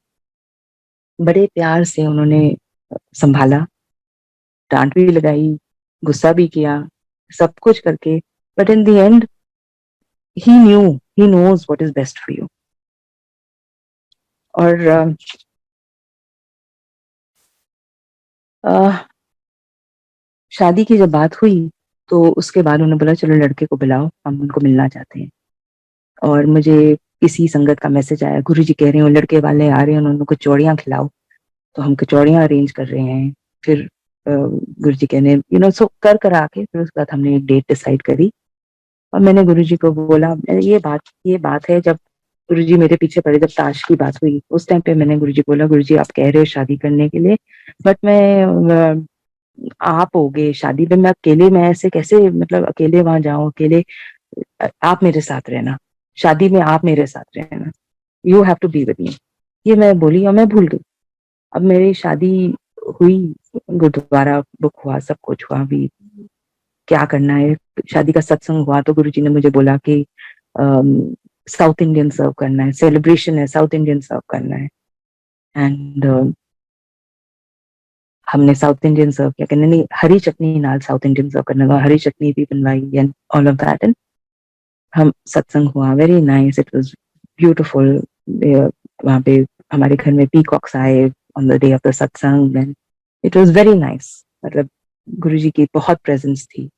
बड़े प्यार से उन्होंने संभाला, डांट भी लगाई, गुस्सा भी किया, सब कुछ करके, but in the end he knows what is best for you. और शादी की जब बात हुई, तो उसके बाद उन्होंने बोला चलो लड़के को बुलाओ, हम उनको मिलना चाहते हैं। और मुझे किसी संगत का मैसेज आया, गुरुजी कह रहे हैं लड़के वाले आ रहे हैं, उनको कचौड़ियां खिलाओ। तो हम कचौड़ियां अरेंज कर रहे हैं। फिर गुरुजी कहने सो कर करा के फिर उसके बाद हमने एक डेट डिसाइड करी। और मैंने गुरुजी को बोला, ये बात है जब गुरुजी मेरे पीछे पड़े, जब ताश की बात हुई उस टाइम पे मैंने गुरुजी को बोला, गुरुजी आप कह रहे हो शादी करने के लिए, बट मैं आप हो गए शादी में, मैं अकेले, मैं ऐसे कैसे, मतलब अकेले वहां जाऊं, अकेले, आप मेरे साथ रहना, शादी में आप मेरे साथ रहना, you have to be with me. ये मैं बोली और मैं भूल गई। अब मेरी शादी हुई, गुरुद्वारा बुक हुआ, सब कुछ हुआ, अभी क्या करना है, शादी का सत्संग हुआ। तो गुरुजी ने मुझे बोला कि साउथ इंडियन सर्व करना है, सेलिब्रेशन है, साउथ इंडियन सर्व करना है। एंड हमने साउथ इंडियन सर्व किया, कहने नहीं हरी चटनी नाल साउथ इंडियन सर्व करने का, हरी चटनी भी बनवाई and all of that. And हम सत्संग हुआ, very nice, it was beautiful. वहां पे हमारे घर में पीकॉक्स आए on the day of the satsang, and it was very nice. मतलब गुरुजी की बहुत प्रेजेंस थी,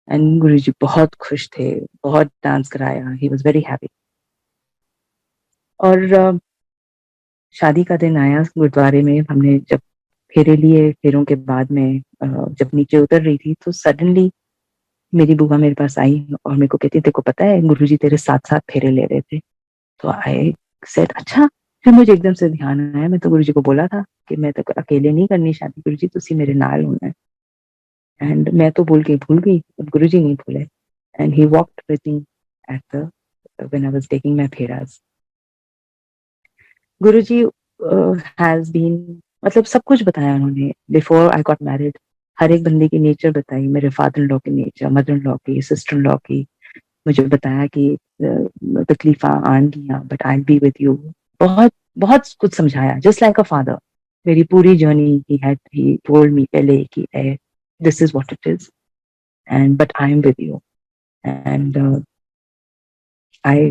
एंड गुरुजी बहुत खुश थे, बहुत डांस कराया, ही वाज वेरी हैप्पी। और शादी का दिन आया, गुरुद्वारे में हमने जब फेरे लिए, फेरों के बाद में जब नीचे उतर रही थी, तो सडनली मेरी बुआ मेरे पास आई और मेरे को कहती, तेरे को पता है गुरुजी तेरे साथ साथ फेरे ले रहे थे। तो आई सेड अच्छा। फिर मुझे एकदम से ध्यान आया, मैं तो गुरुजी को बोला था कि मैं तो अकेले नहीं करनी शादी, गुरुजी तुसी मेरे नाल होना है। एंड मैं तो भूल गई, बट गुरुजी नहीं भूले, and he walked with me at the when I was taking my फेरास। गुरुजी हैज बीन, मतलब सब कुछ बताया उन्होंने बिफोर आई गॉट मैरिड। हर एक बंदे की नेचर बताई, मेरे फादर इन लॉ की नेचर, मदर इन लॉ की, सिस्टर इन लॉ की। मुझे बताया कि तकलीफा आएंगी, but I be with you. बहुत बहुत कुछ समझाया, जस्ट लाइक अ फादर। मेरी पूरी जर्नी ही टोल्ड मी पहले कि this is what it is, and but I am with you. And I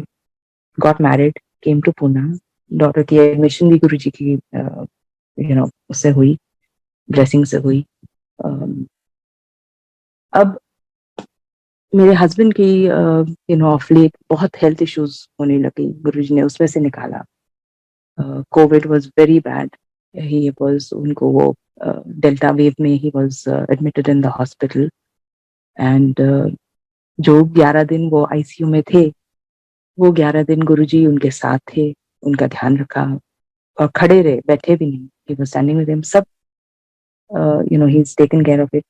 got married, came to Poona. Daughter की admission भी गुरुजी की उससे हुई, ब्लेसिंग से हुई। अब मेरे हस्बैंड की ऑफ लेट बहुत हेल्थ इश्यूज होने लगी, गुरुजी ने उसमें से निकाला। Covid was very bad, he was, उनको वो डेल्टा वेव में he was admitted in the hospital. And जो 11 दिन वो आईसीयू में थे, वो 11 दिन गुरुजी उनके साथ थे, उनका ध्यान रखा और खड़े रहे, बैठे भी नहीं। He was standing with him, सब he is taken care of it.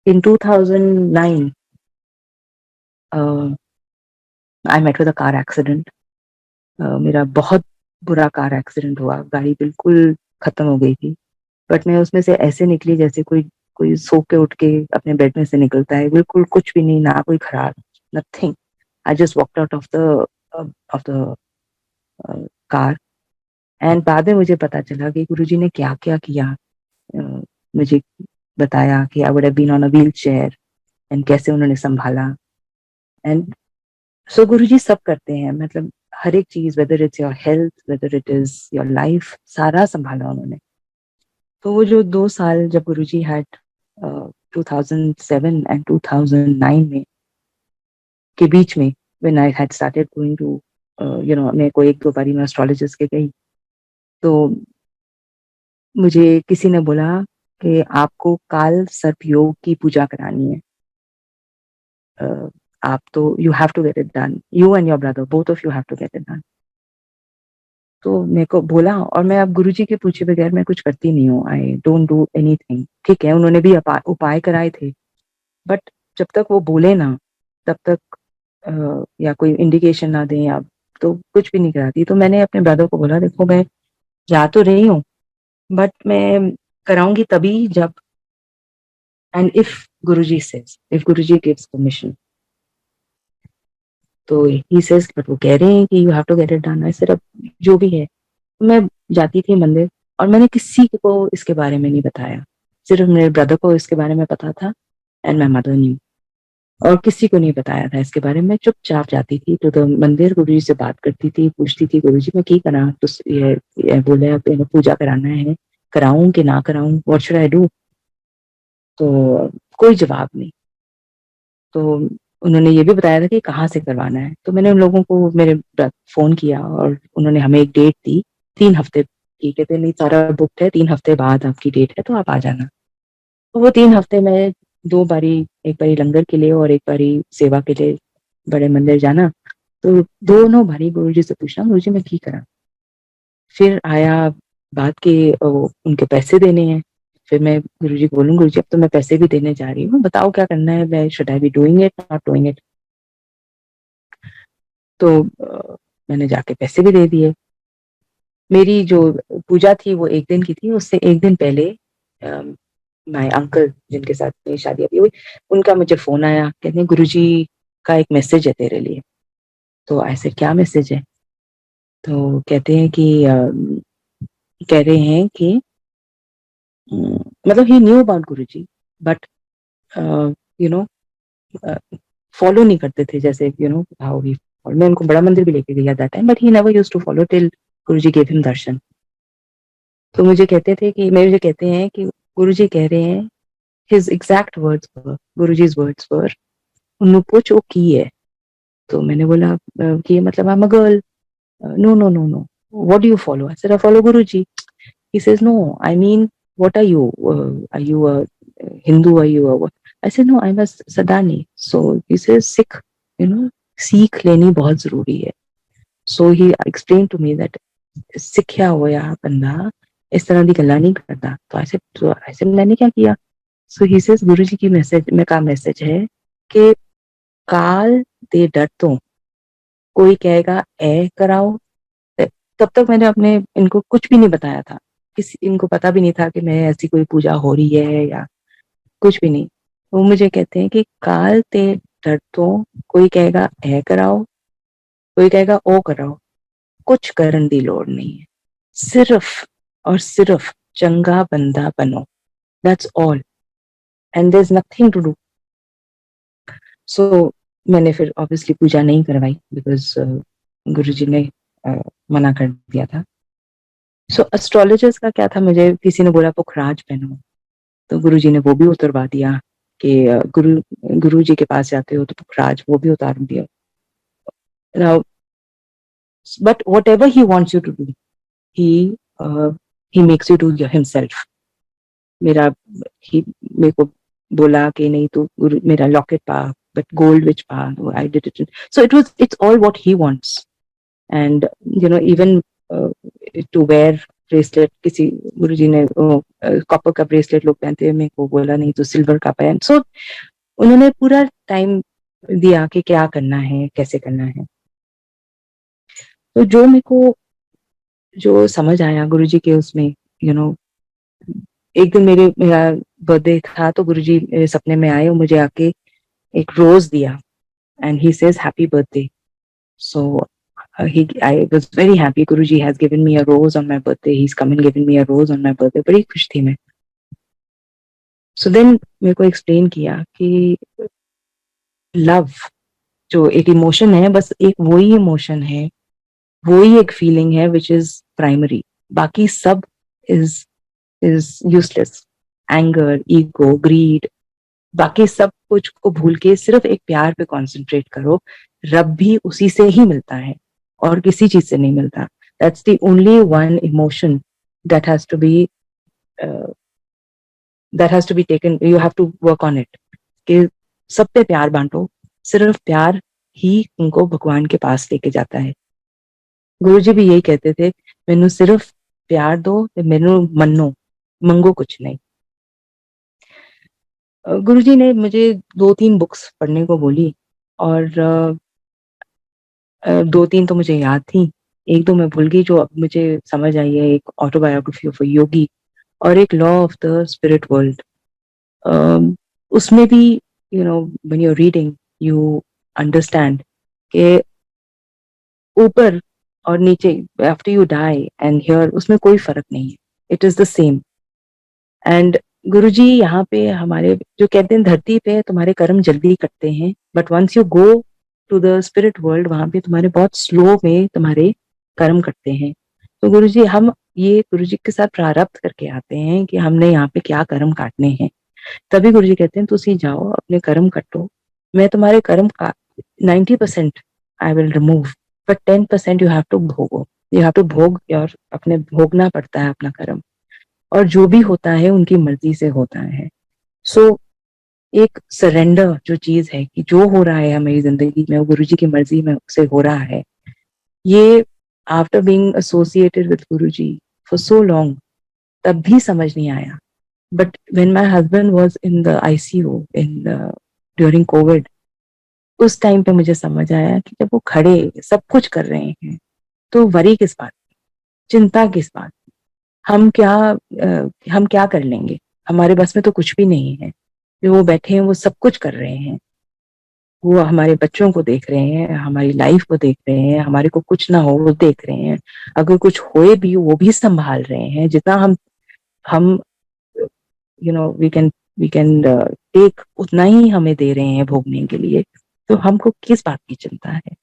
In 2009 I met with a car accident. मेरा बहुत बुरा कार एक्सीडेंट हुआ, गाड़ी बिल्कुल खत्म हो गई थी, बट मैं उसमें से ऐसे निकली जैसे कोई कोई सो के उठ के अपने बेड में से निकलता है, बिल्कुल कुछ भी नहीं, ना कोई खराब, nothing. I just walked out of the car. And बाद में मुझे पता चला कि गुरुजी ने क्या क्या किया। मुझे बताया कि I would have been on a wheelchair, and कैसे उन्होंने संभाला। एंड सो गुरुजी सब करते हैं, मतलब हर एक चीज, whether it's your health, whether it is your life, सारा संभाला उन्होंने। तो वो जो 2 साल जब गुरुजी हैड 2007 एंड 2009 में के बीच में, when I had started going to मेरे को 1-2 बारी मैं एस्ट्रोलॉजिस्ट के गई, तो मुझे किसी ने बोला कि आपको काल सर्प योग की पूजा करानी है। आप तो you have to get it done, you and your brother, both of you have to get it done. तो मेरे को बोला, और मैं अब गुरुजी के पूछे बगैर मैं कुछ करती नहीं हूँ, आई डोंट डू एनीथिंग। ठीक है, उन्होंने भी उपाय कराए थे, बट जब तक वो बोले ना, तब तक या कोई इंडिकेशन ना दें, या तो कुछ भी नहीं कराती। तो मैंने अपने ब्रदर को बोला, देखो मैं जा तो रही हूँ, बट मैं कराऊंगी तभी जब, and if Guruji says, if Guruji gives permission. तो ही सेज, बट वो कह रहे हैं कि you have to get it done. I said अब जो भी है। मैं जाती थी मंदिर, और मैंने किसी को इसके बारे में नहीं बताया, सिर्फ मेरे ब्रदर को इसके बारे में पता था, एंड माय मदर न्यू, और किसी को नहीं बताया था इसके बारे में। चुपचाप जाती थी तो मंदिर, गुरुजी से बात करती थी, पूछती थी गुरुजी मैं की करा, तो ये बोले पूजा कराना है, कराऊं कि ना कराऊं, व्हाट शुड आई डू। तो कोई जवाब नहीं। तो उन्होंने ये भी बताया था कि कहाँ से करवाना है। तो मैंने उन लोगों को मेरे फोन किया, और उन्होंने हमें एक डेट दी, 3 हफ्ते की, कहते नहीं सारा बुक है, 3 हफ्ते बाद आपकी डेट है, तो आप आ जाना। तो वो 3 हफ्ते में 2 बारी, एक बारी लंगर के लिए और एक बारी सेवा के लिए बड़े मंदिर जाना। तो दोनों बारी गुरुजी से पूछना, गुरुजी मैं की करा। फिर आया बात के उनके पैसे देने हैं। फिर मैं गुरुजी को बोलूँ, गुरुजी अब तो मैं पैसे भी देने जा रही हूँ, बताओ क्या करना है, मैं should I be doing it, not doing it. तो मैंने जाके पैसे भी दे दिए। मेरी जो पूजा थी वो एक दिन की थी, उससे एक दिन पहले माय अंकल, जिनके साथ मेरी शादी अभी हुई, उनका मुझे फोन आया, कहते हैं गुरुजी का एक मैसेज है तेरे लिए। तो ऐसे क्या मैसेज है? तो कहते हैं कि कह रहे हैं कि मतलब he knew about Guruji, but you know follow नहीं करते थे, जैसे हाउ ही, और मैं उनको बड़ा मंदिर भी लेके गई that time, but he never used to follow till Guruji gave him दर्शन। तो मुझे कहते थे कि मुझे कहते हैं कि गुरुजी कह रहे हैं, his exact words were, Guruji's words were, उन्होंने पूछ वो की है। तो मैंने बोला कि मतलब I am a girl, no no no no, what do you follow? I said I follow Guruji. He says, no, I mean, what are you? Are you a Hindu? Are you a what? I said, no, I'm a Sadani. So he says, Sikh, सीख लेनी बहुत जरूरी है। So he explained to me that सिखया होया बंदा इस तरह की गल्ला नहीं करता। तो ऐसे मैंने क्या किया? So he says, गुरु जी की मैसेज में का मैसेज है कि काल दे डर तो कोई कहेगा ए कराओ। तब तक मैंने अपने इनको कुछ भी नहीं बताया था, किसी इनको पता भी नहीं था कि मैं ऐसी कोई पूजा हो रही है या कुछ भी नहीं। वो मुझे कहते हैं कि काल ते डर तो कोई कहेगा ए कराओ, कोई कहेगा ओ कराओ, कुछ करन दी लोड़ नहीं है, सिर्फ और सिर्फ चंगा बंदा बनो, that's all, and there is nothing to do. So मैंने फिर ऑब्वियसली पूजा नहीं करवाई, बिकॉज गुरुजी ने मना कर दिया था। सो एस्ट्रोलॉजर्स का क्या था, मुझे किसी ने बोला पुखराज पहनो, तो गुरुजी ने वो भी उतरवा दिया कि गुरु जी के पास जाते हो तो पुखराज वो भी उतार दिया. Now, but whatever he wants you to do, he makes you do himself. मेरा मेरे को बोला कि नहीं तो मेरा लॉकेट पा, बट गोल्ड विच पा, I did it. So it's all what he wants. And even to wear bracelet, किसी गुरुजी ने कॉपर का ब्रेसलेट लोग पहनते हैं, मेरे को बोला नहीं तो सिल्वर का पहन. सो उन्होंने पूरा टाइम दिया कि क्या करना है, कैसे करना है. तो जो मेरे को जो समझ आया गुरुजी के उसमें, एक दिन मेरा बर्थडे था तो गुरुजी मेरे सपने में आए और मुझे आके एक रोज दिया, and he says happy birthday. So I was very happy. Guruji has given me a rose on my birthday. He's come and given me a rose on my birthday. बड़ी खुश थी मैं. So then मेरे को explain किया कि love जो एक इमोशन है, बस एक वही इमोशन है, वही एक फीलिंग है which is primary. बाकी सब is useless. Anger, ego, greed, बाकी सब कुछ को भूल के सिर्फ एक प्यार पे कंसंट्रेट करो. रब भी उसी से ही मिलता है और किसी चीज से नहीं मिलता. That's the only one emotion that has to be taken. You have to work on it कि सब पे प्यार बांटो. सिर्फ प्यार ही उनको भगवान के पास लेके जाता है. गुरुजी भी यही कहते थे, मैनू सिर्फ प्यार दो, मैनू मनो, मंगो कुछ नहीं. गुरुजी ने मुझे 2-3 बुक्स पढ़ने को बोली और 2-3 तो मुझे याद थी, 1-2 मैं भूल गई. जो अब मुझे समझ आई है, एक ऑटोबायोग्राफी ऑफ अ योगी और एक law of the spirit world. उसमें भी when you are reading you understand कि ऊपर और नीचे, after you die and here, उसमें कोई फर्क नहीं है. It is the same. And Guruji यहाँ पे हमारे जो कहते हैं, धरती पे तुम्हारे कर्म जल्दी कटते हैं, but once you go to the spirit world, वहां पे तुम्हारे बहुत स्लो में तुम्हारे कर्म कटते हैं. तो गुरुजी, हम ये गुरुजी के साथ प्रारब्ध करके आते हैं कि हमने यहाँ पे क्या कर्म काटने हैं. तभी गुरुजी कहते हैं तुसी जाओ अपने कर्म कटो, मैं तुम्हारे कर्म का 90% I will remove, but 10% you have to भोगो. यू हैव टू भोग, और अपने भोगना पड़ता है अपना कर्म. और जो भी होता है उनकी मर्जी से होता है. सो एक सरेंडर जो चीज है कि जो हो रहा है हमारी जिंदगी में वो गुरुजी की मर्जी में से हो रहा है. ये after being associated with Guruji for so long तब भी समझ नहीं आया. But when my husband was in the ICU in during Covid, उस टाइम पे मुझे समझ आया कि जब वो खड़े सब कुछ कर रहे हैं तो वरी किस बात, चिंता किस बात. हम क्या कर लेंगे, हमारे बस में तो कुछ भी नहीं है. जो वो बैठे हैं वो सब कुछ कर रहे हैं. वो हमारे बच्चों को देख रहे हैं, हमारी लाइफ को देख रहे हैं, हमारे को कुछ ना हो वो देख रहे हैं, अगर कुछ होए भी वो भी संभाल रहे हैं. जितना हम वी कैन टेक, उतना ही हमें दे रहे हैं भोगने के लिए. तो हमको किस बात की चिंता है.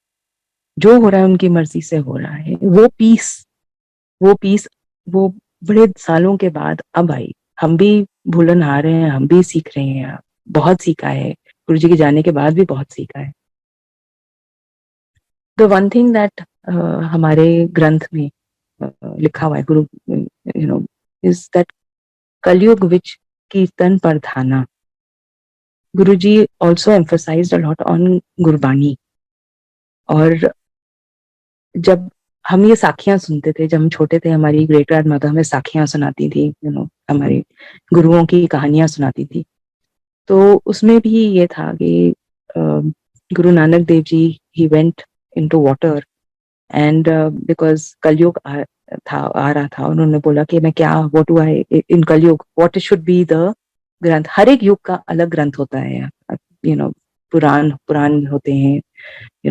जो हो रहा है उनकी मर्जी से हो रहा है. वो पीस वो बड़े सालों के बाद अब आई. हम भी भूलन आ रहे हैं, हम भी सीख रहे हैं. बहुत सीखा है गुरुजी के जाने के बाद भी, बहुत सीखा है. द वन थिंग दैट हमारे ग्रंथ में लिखा हुआ है, गुरु इज दैट कलयुग विच कीर्तन प्रधाना. Guruji also emphasized a lot on Gurbani. और जब हम ये साखियां सुनते थे, जब हम छोटे थे, हमारी ग्रेट ग्रैंड मदर हमें साखियां सुनाती थी, हमारी गुरुओं की कहानियां सुनाती थी. तो उसमें भी ये था कि Guru Nanak Dev ji he went into water, and because कलयुग आ रहा था, उन्होंने बोला कि मैं क्या, व्हाट डू आई इन कलयुग, व्हाट शुड बी द ग्रंथ. हर एक युग का अलग ग्रंथ होता है. पुराण होते हैं.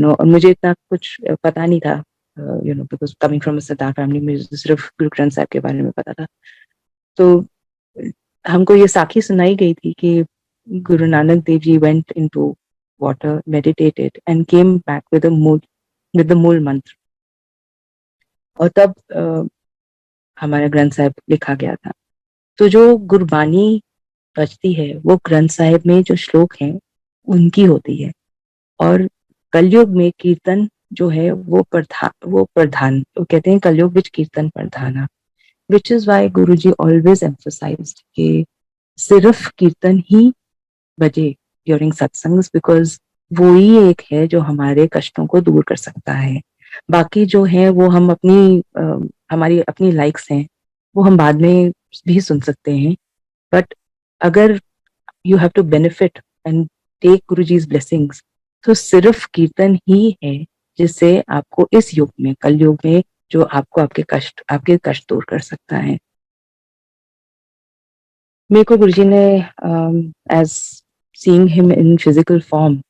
और मुझे इतना कुछ पता नहीं था, because coming from Sardar family, मुझे सिर्फ गुरु ग्रंथ साहब के बारे में पता था. तो हमको ये साखी सुनाई गई थी कि Guru Nanak Dev ji went into water, meditated and came back with the Mool Mantra. और तब हमारा ग्रंथ साहब लिखा गया था. तो जो गुरबानी बजती है वो ग्रंथ साहिब में जो श्लोक हैं उनकी होती है। और कलयुग में कीर्तन जो है वो प्रधान वो कहते हैं कलयुग विच कीर्तन प्रधाना, which is why Guruji always emphasized कि सिर्फ कीर्तन ही बजे ड्यूरिंग सत्संग, बिकॉज वो ही एक है जो हमारे कष्टों को दूर कर सकता है। बाकी जो है वो हम हमारी अपनी लाइक्स हैं, वो हम बाद में भी सुन सकते हैं। बट अगर you have to benefit and take Guruji's blessings, तो सिर्फ कीर्तन ही है जिससे आपको इस युग में, कल युग में, जो आपको आपके कष्ट दूर कर सकता है। मेरे को गुरुजी ने as seeing him in physical form,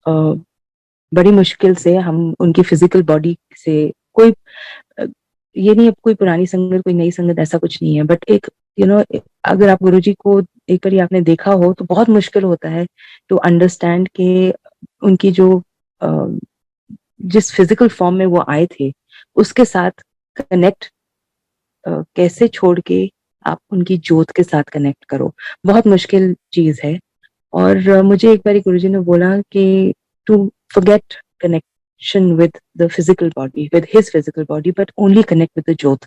बड़ी मुश्किल से हम उनकी फिजिकल बॉडी से कोई ये नहीं है कोई पुरानी संगत कोई नई संगत ऐसा कुछ नहीं है, बट एक अगर आप गुरुजी को एक बार आपने देखा हो तो बहुत मुश्किल होता है टू अंडरस्टैंड कि उनकी जो जिस फिजिकल फॉर्म में वो आए थे उसके साथ कनेक्ट कैसे छोड़ के आप उनकी जोत के साथ कनेक्ट करो, बहुत मुश्किल चीज है। और मुझे एक बार गुरुजी ने बोला कि to forget connection with the physical body, with his physical body, but only connect with the jot,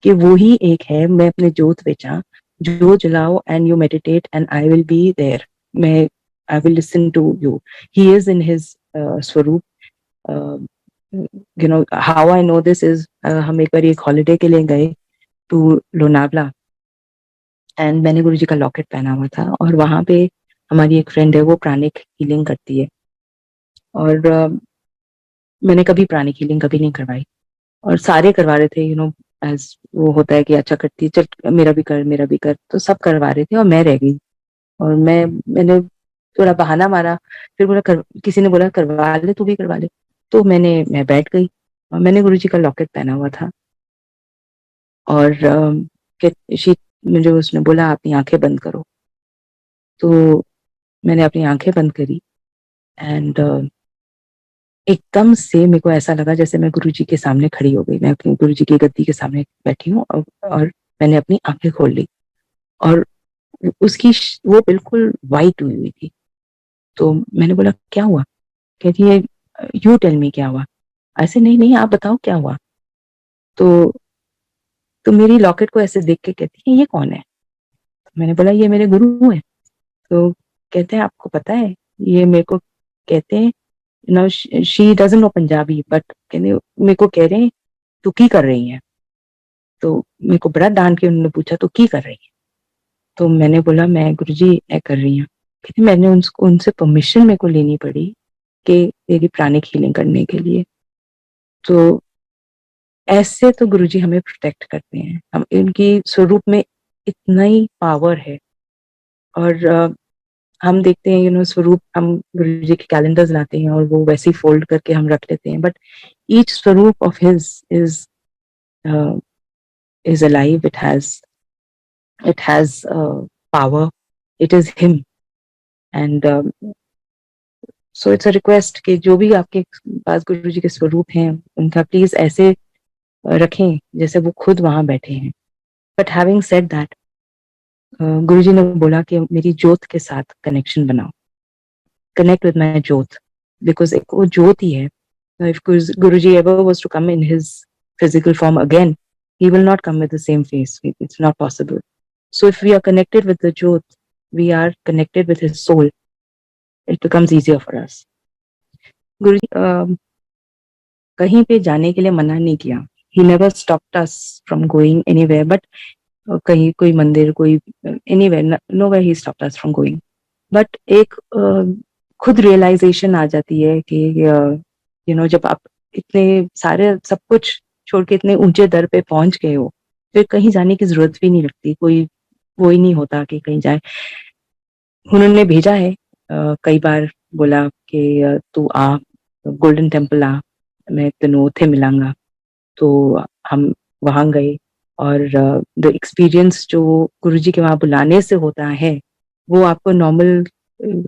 कि वो ही एक है। मैं अपने जोत बेचा जो जलाओ and you meditate and I will be there, मैं I will listen to you, he is in his स्वरूप। How I know this is, हम एक बार एक हॉलिडे के लिए गए टू लोनावला एंड मैंने गुरुजी का लॉकेट पहना हुआ था, और वहां पे हमारी एक फ्रेंड है वो प्राणिक हीलिंग करती है, और मैंने कभी प्राणिक हीलिंग कभी नहीं करवाई, और सारे करवा रहे थे, एज वो होता है कि अच्छा करती है चल मेरा भी कर मेरा भी कर, तो सब करवा रहे थे और मैं रह गई। और मैंने थोड़ा बहाना मारा, फिर किसी ने बोला करवा ले तू भी करवा ले, तो मैं बैठ गई और मैंने गुरुजी का लॉकेट पहना हुआ था। और मुझे उसने बोला अपनी आंखें बंद करो, तो मैंने अपनी आंखें बंद करी एंड एकदम से मेरे को ऐसा लगा जैसे मैं गुरुजी के सामने खड़ी हो गई, मैं अपनी गुरुजी की गद्दी के सामने बैठी हूँ, और मैंने अपनी आंखें खोल ली, और वो बिल्कुल वाइट हुई हुई थी। तो मैंने बोला क्या हुआ? कहती है यू टेल मी क्या हुआ। ऐसे नहीं नहीं आप बताओ क्या हुआ। तो मेरी लॉकेट को ऐसे देख के कहती है ये कौन है? मैंने बोला ये मेरे गुरु है। तो कहते हैं आपको पता है, ये मेरे को कहते हैं ना, she doesn't know Punjabi, but कहते मेरे को कह रहे हैं तू की कर रही है। तो मेरे को बड़ा डांट के उन्होंने पूछा तो की कर रही है, तो मैंने बोला मैं गुरुजी ऐ कर रही हूँ। कहते मैंने उनसे परमिशन मेरे को लेनी पड़ी कि तेरी प्राणिक हीलिंग करने के लिए। तो ऐसे तो गुरुजी हमें प्रोटेक्ट करते हैं, हम इनकी स्वरूप में इतना ही पावर है। और हम देखते हैं स्वरूप, हम गुरुजी के कैलेंडर्स लाते हैं और वो वैसे ही फोल्ड करके हम रख लेते हैं, बट ईच स्वरूप of his is alive, it has power, it is him, and so it's a request कि जो भी आपके पास गुरुजी के स्वरूप हैं उनका प्लीज ऐसे रखें जैसे वो खुद वहां बैठे हैं। बट हैविंग सेड दैट, गुरुजी ने बोला कि मेरी जोत के साथ कनेक्शन बनाओ, कनेक्ट विद माय जोत, बिकॉज एक वो जोत ही है। if Guruji ever was to come in his physical form again, he will not come with the same face, it's not possible. So if we are connected with the jyot, we are connected with his soul, it becomes easier for us. Guruji कहीं पे जाने के लिए मना नहीं किया, he never stopped us from going anywhere, but कहीं कोई मंदिर कोई anywhere, nowhere he stopped us from going. But एक खुद रियलाइजेशन आ जाती है कि जब आप इतने सारे सब कुछ छोड़ के इतने ऊंचे दर पे पहुंच गए हो, फिर कहीं जाने की जरूरत भी नहीं लगती, कोई वो ही नहीं होता कि कहीं जाए। उन्होंने भेजा है कई बार, बोला कि तू आ गोल्डन टेम्पल आ, मैं तेनों उथे मिलांगा। तो हम वहां गए, और द एक्सपीरियंस जो गुरुजी के वहां बुलाने से होता है वो आपको नॉर्मल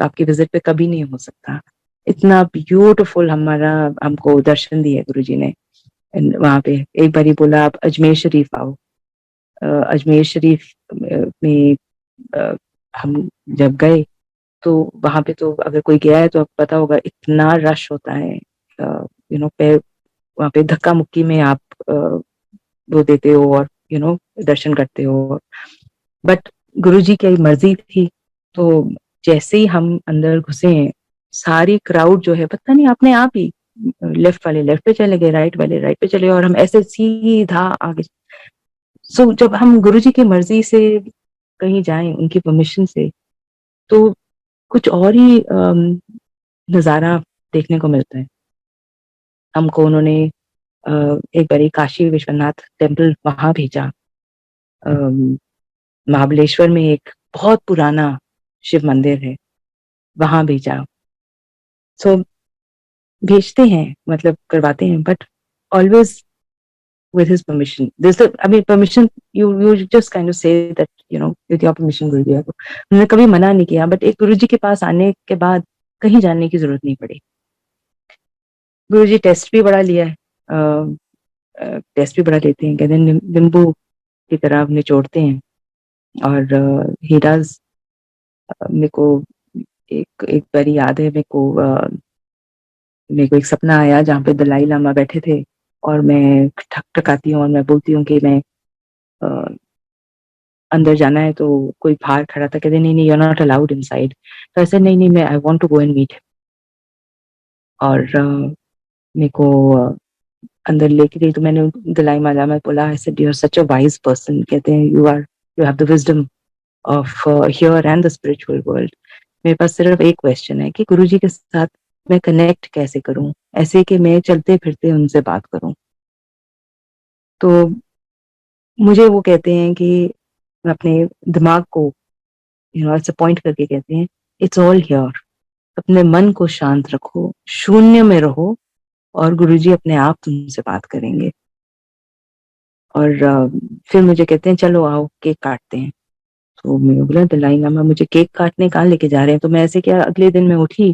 आपके विजिट पे कभी नहीं हो सकता। इतना ब्यूटीफुल हमको दर्शन दिए गुरुजी ने वहां पे। एक बार ही बोला आप अजमेर शरीफ आओ, अजमेर शरीफ में हम जब गए तो वहां पे तो अगर कोई गया है तो आपको पता होगा इतना रश होता है, पैर वहां पे धक्का मुक्की में आप वो देते हो और दर्शन करते हो। बट गुरुजी की मर्जी थी, तो जैसे ही हम अंदर घुसे हैं सारी क्राउड जो है पता नहीं अपने आप ही लेफ्ट वाले लेफ्ट पे चले गए, राइट वाले राइट पे चले गए, और हम ऐसे सीधा आगे। सो जब हम गुरुजी की मर्जी से कहीं जाएं उनकी परमिशन से, तो कुछ और ही नजारा देखने को मिलता है। हमको उन्होंने एक बारी काशी विश्वनाथ टेम्पल वहां भेजा, महाबलेश्वर में एक बहुत पुराना शिव मंदिर है वहां भेजा। सो भेजते हैं, मतलब करवाते हैं, but always with his permission. Permission, you just kind of say that, with your permission गुरु जी को। उन्होंने कभी मना नहीं किया, बट एक गुरु जी के पास आने के बाद कहीं जाने की जरूरत नहीं पड़ी। गुरु जी टेस्ट भी बड़ा लिया है, टेस्ट भी बड़ा लेते हैं, कहते हैं नींबू की तरह निचोड़ते हैं। और ही डज। मेरे को एक बारी याद है, मेरे को एक सपना आया जहाँ पे दलाई लामा बैठे थे, और मैं ठक ठकाती हूँ और मैं बोलती हूँ कि मैं अंदर जाना है, तो कोई बाहर खड़ा था, कहते नहीं नहीं you are not allowed inside. तो ऐसे नहीं नहीं मैं I want to go and meet. और मेरे को अंदर लेके गई, तो मैंने दलाई माला में बोला, I said you are such a wise person. कहते हैं you have the wisdom of here and the spiritual world. मेरे पास सिर्फ एक क्वेश्चन है कि गुरुजी के साथ मैं कनेक्ट कैसे करूं, ऐसे कि मैं चलते फिरते उनसे बात करूं। तो मुझे वो कहते हैं कि अपने दिमाग को ऐसे पॉइंट करके कहते हैं, इट्स ऑल हियर। अपने मन को शांत रखो, शून्य में रहो, और गुरुजी अपने आप तुमसे बात करेंगे। और फिर मुझे कहते हैं चलो आओ केक काटते हैं। तो मैं बोला दलाई लामा मुझे केक काटने कहाँ लेके जा रहे हैं? तो मैं ऐसे क्या, अगले दिन मैं उठी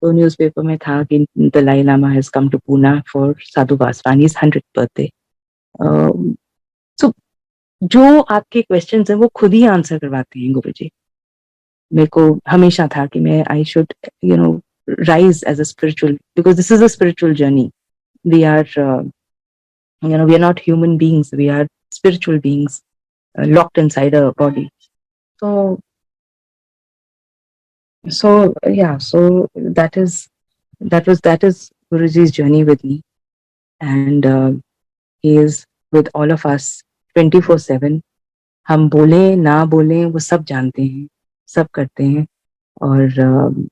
तो न्यूज़पेपर में था कि Dalai Lama has come to Poona for Sadhu वासवानी's 100th बर्थडे। सो जो आपके क्वेश्चंस हैं वो खुद ही आंसर करवाते हैं गुरुजी। मेरे को हमेशा था कि मैं I should rise as a spiritual, because this is a spiritual journey. We are we are not human beings, we are spiritual beings, locked inside a body. So yeah, so that is Guruji's journey with me, and he is with all of us 24/7. हम बोले ना बोले वो सब जानते हैं, सब करते हैं। और